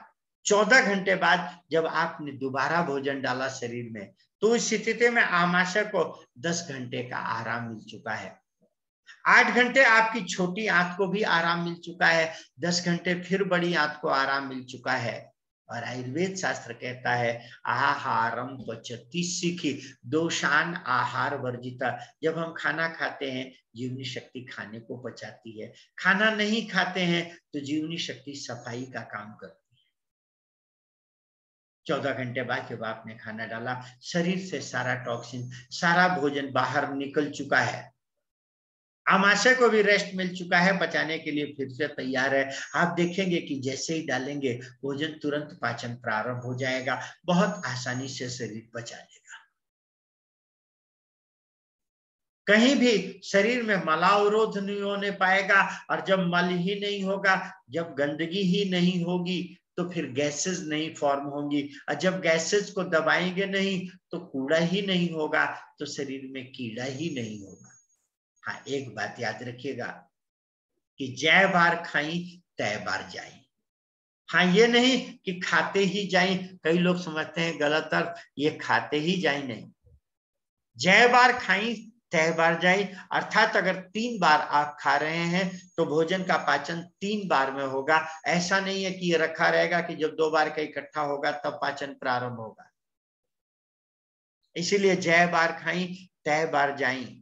14 घंटे बाद जब आपने दोबारा भोजन डाला शरीर में, तो इस स्थिति में आमाशय को 10 घंटे का आराम मिल चुका है। 8 घंटे आपकी छोटी आंत को भी आराम मिल चुका है, 10 घंटे फिर बड़ी आंत को आराम मिल चुका है। और आयुर्वेद शास्त्र कहता है आहारम पचति सीखी दोषान आहार वर्जिता। जब हम खाना खाते हैं जीवनी शक्ति खाने को पचाती है, खाना नहीं खाते हैं तो जीवनी शक्ति सफाई का काम करती है। 14 घंटे बाद जब आपने खाना डाला, शरीर से सारा टॉक्सिन, सारा भोजन बाहर निकल चुका है, आमाशय को भी रेस्ट मिल चुका है, पचाने के लिए फिर से तैयार है। आप देखेंगे कि जैसे ही डालेंगे भोजन तुरंत पाचन प्रारंभ हो जाएगा, बहुत आसानी से शरीर पचा लेगा। कहीं भी शरीर में मलावरोध नहीं होने पाएगा, और जब मल ही नहीं होगा, जब गंदगी ही नहीं होगी, तो फिर गैसेस नहीं फॉर्म होंगी, और जब गैसेस को दबाएंगे नहीं तो कूड़ा ही नहीं होगा, तो शरीर में कीड़ा ही नहीं होगा। हाँ, एक बात याद रखिएगा कि जय बार खाई तय बार जाई। हाँ, ये नहीं कि खाते ही जाए, कई लोग समझते हैं गलत अर्थ, ये खाते ही जाए नहीं, जय बार खाई तय बार जाई। अर्थात अगर 3 बार आप खा रहे हैं तो भोजन का पाचन 3 बार में होगा। ऐसा नहीं है कि ये रखा रहेगा कि जब 2 बार का इकट्ठा होगा तब पाचन प्रारंभ होगा। इसीलिए जय बार खाई तय बार जाई,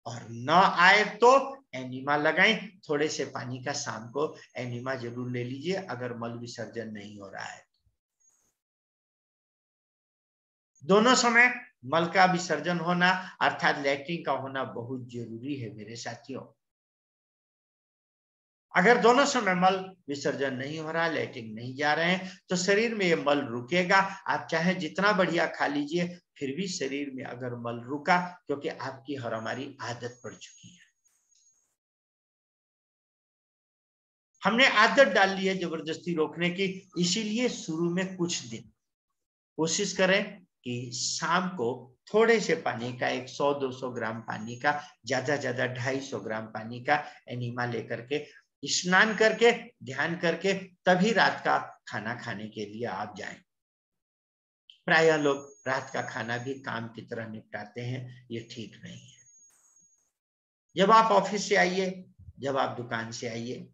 और न आए तो एनिमा लगाएं। थोड़े से पानी का शाम को एनिमा जरूर ले लीजिए अगर मल विसर्जन नहीं हो रहा है। दोनों समय मल का विसर्जन होना अर्थात लैट्रिन का होना बहुत जरूरी है मेरे साथियों। अगर दोनों समय मल विसर्जन नहीं हो रहा, लैट्रिन नहीं जा रहे हैं, तो शरीर में ये मल रुकेगा। आप चाहे जितना बढ़िया खा लीजिए, फिर भी शरीर में अगर मल रुका, क्योंकि आपकी और हमारी आदत पड़ चुकी है, हमने आदत डाल ली है जबरदस्ती रोकने की। इसीलिए शुरू में कुछ दिन कोशिश करें कि शाम को थोड़े से पानी का 100-200 ग्राम पानी का, ज्यादा ज्यादा 250 ग्राम पानी का एनिमा लेकर के स्नान करके ध्यान करके तभी रात का खाना खाने के लिए आप जाएं। प्राय लोग रात का खाना भी काम की तरह निपटाते हैं, ये ठीक नहीं है। जब आप ऑफिस से आइए, जब आप दुकान से आइए,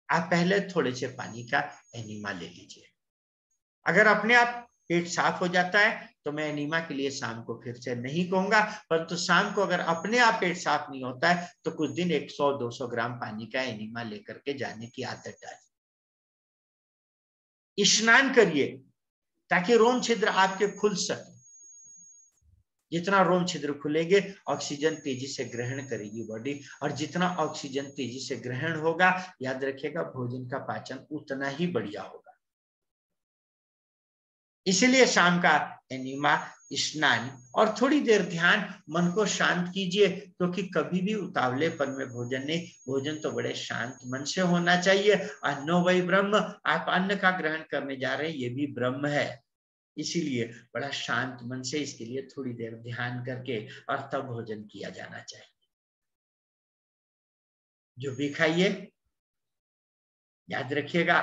आप पहले थोड़े से पानी का एनिमा ले लीजिए। अगर अपने आप पेट साफ हो जाता है तो मैं एनीमा के लिए शाम को फिर से नहीं कहूंगा, परंतु शाम को अगर अपने आप पेट साफ नहीं होता है तो कुछ दिन 100-200 ग्राम पानी का एनीमा लेकर के जाने की आदत डालिए। स्नान करिए ताकि रोम छिद्र आपके खुल सके। जितना रोम छिद्र खुलेंगे ऑक्सीजन तेजी से ग्रहण करेगी बॉडी, और जितना ऑक्सीजन तेजी से ग्रहण होगा, याद रखिएगा भोजन का पाचन उतना ही बढ़िया होगा। इसीलिए शाम का एनिमा, स्नान और थोड़ी देर ध्यान, मन को शांत कीजिए, क्योंकि कभी भी उतावलेपन में भोजन नहीं, भोजन तो बड़े शांत मन से होना चाहिए। अन्नो वही ब्रह्म, आप अन्न का ग्रहण करने जा रहे हैं, ये भी ब्रह्म है, इसीलिए बड़ा शांत मन से इसके लिए थोड़ी देर ध्यान करके और तब भोजन किया जाना चाहिए। जो भी खाइए याद रखिएगा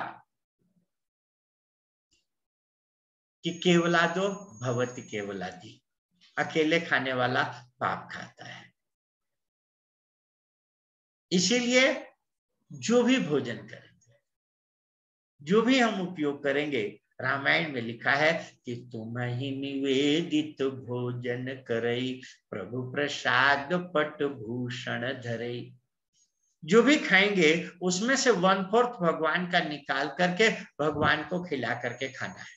कि केवलादो भवति केवलादि, अकेले खाने वाला पाप खाता है। इसीलिए जो भी भोजन करेंगे, जो भी हम उपयोग करेंगे, रामायण में लिखा है कि तुम ही निवेदित भोजन करई, प्रभु प्रसाद पट भूषण धरई। जो भी खाएंगे उसमें से 1/4 भगवान का निकाल करके भगवान को खिला करके खाना है।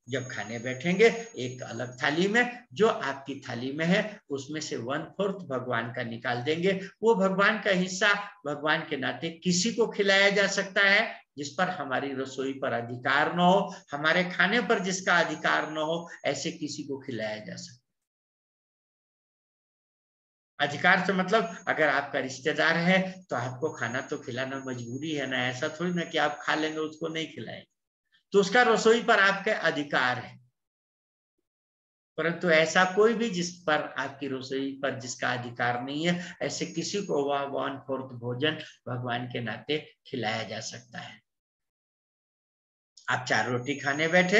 जब खाने बैठेंगे एक अलग थाली में, जो आपकी थाली में है उसमें से 1/4 भगवान का निकाल देंगे। वो भगवान का हिस्सा भगवान के नाते किसी को खिलाया जा सकता है जिस पर हमारी रसोई पर अधिकार न हो, हमारे खाने पर जिसका अधिकार न हो, ऐसे किसी को खिलाया जा सकता है। अधिकार से मतलब अगर आपका रिश्तेदार है तो आपको खाना तो खिलाना मजबूरी है ना, ऐसा थोड़ी ना कि आप खा लेंगे उसको नहीं खिलाएंगे, तो उसका रसोई पर आपके अधिकार है। परंतु ऐसा कोई भी जिस पर आपकी रसोई पर जिसका अधिकार नहीं है, ऐसे किसी को वह 1/4 भोजन भगवान के नाते खिलाया जा सकता है। आप 4 रोटी खाने बैठे,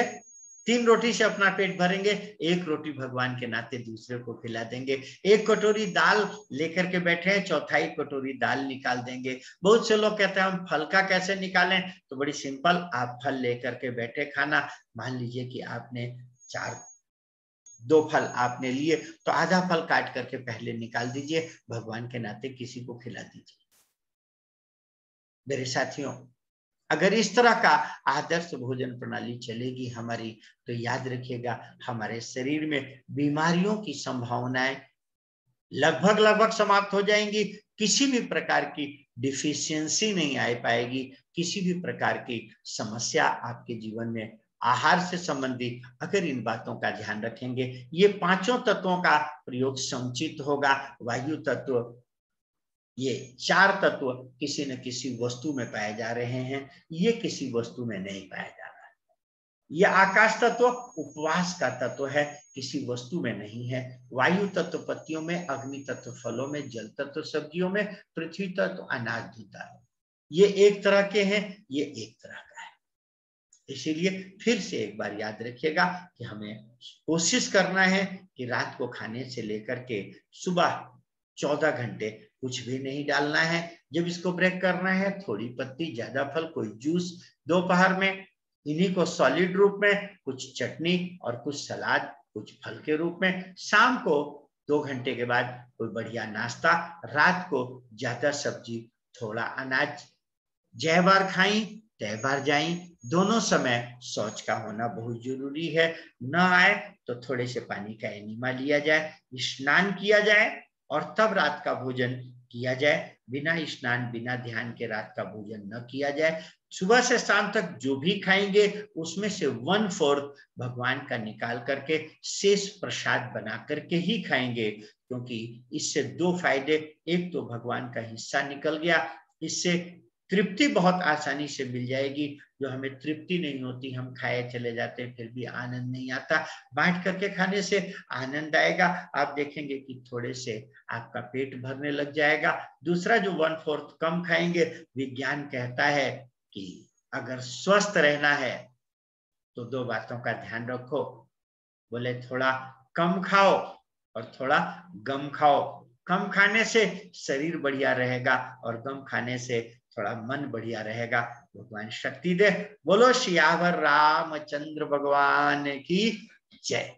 3 रोटी से अपना पेट भरेंगे, 1 रोटी भगवान के नाते दूसरे को खिला देंगे। 1 कटोरी दाल लेकर के बैठे हैं, 1/4 कटोरी दाल निकाल देंगे। बहुत से लोग कहते हैं हम फल का कैसे निकालें, तो बड़ी सिंपल, आप फल लेकर के बैठे खाना। मान लीजिए कि आपने 2 फल आपने लिए, तो आधा फल काट करके पहले निकाल दीजिए, भगवान के नाते किसी को खिला दीजिए। मेरे साथियों, अगर इस तरह का आदर्श भोजन प्रणाली चलेगी हमारी, तो याद रखिएगा हमारे शरीर में बीमारियों की संभावनाएं लगभग समाप्त हो जाएंगी। किसी भी प्रकार की डिफिशियंसी नहीं आ पाएगी, किसी भी प्रकार की समस्या आपके जीवन में आहार से संबंधित, अगर इन बातों का ध्यान रखेंगे, ये 5 तत्वों का प्रयोग समुचित होगा। वायु तत्व, ये 4 तत्व किसी न किसी वस्तु में पाए जा रहे हैं, ये किसी वस्तु में नहीं पाया जा रहा है। ये आकाश तत्व उपवास का तत्व है, किसी वस्तु में नहीं है। वायु तत्व पत्तियों में, अग्नि तत्व फलों में, जल तत्व सब्जियों में, पृथ्वी तत्व अनाज धूता है। ये एक तरह के हैं, ये एक तरह का है। इसीलिए फिर से एक बार याद रखिएगा कि हमें कोशिश करना है कि रात को खाने से लेकर के सुबह 14 घंटे कुछ भी नहीं डालना है। जब इसको ब्रेक करना है, थोड़ी पत्ती, ज्यादा फल, कोई जूस। दोपहर में इन्हीं को सॉलिड रूप में, कुछ चटनी और कुछ सलाद, कुछ फल के रूप में। शाम को 2 घंटे के बाद कोई बढ़िया नाश्ता। रात को ज्यादा सब्जी, थोड़ा अनाज। जय बार खाई तय बार जाई। दोनों समय शौच का होना बहुत जरूरी है। न आए तो थोड़े से पानी का एनिमा लिया जाए, स्नान किया जाए और तब रात का भोजन किया जाए। बिना स्नान बिना ध्यान के रात का भोजन न किया जाए। सुबह से शाम तक जो भी खाएंगे उसमें से 1/4 भगवान का निकाल करके शेष प्रसाद बना करके ही खाएंगे, क्योंकि इससे 2 फायदे। एक तो भगवान का हिस्सा निकल गया, इससे तृप्ति बहुत आसानी से मिल जाएगी। जो हमें तृप्ति नहीं होती, हम खाए चले जाते हैं फिर भी आनंद नहीं आता। बांट करके खाने से आनंद आएगा। आप देखेंगे कि थोड़े से आपका पेट भरने लग जाएगा। दूसरा, जो 1/4 कम खाएंगे, विज्ञान कहता है कि अगर स्वस्थ रहना है तो 2 बातों का ध्यान रखो। बोले थोड़ा कम खाओ और थोड़ा गम खाओ। कम खाने से शरीर बढ़िया रहेगा और गम खाने से थोड़ा मन बढ़िया रहेगा। भगवान शक्ति दे। बोलो सियावर रामचंद्र भगवान की जय।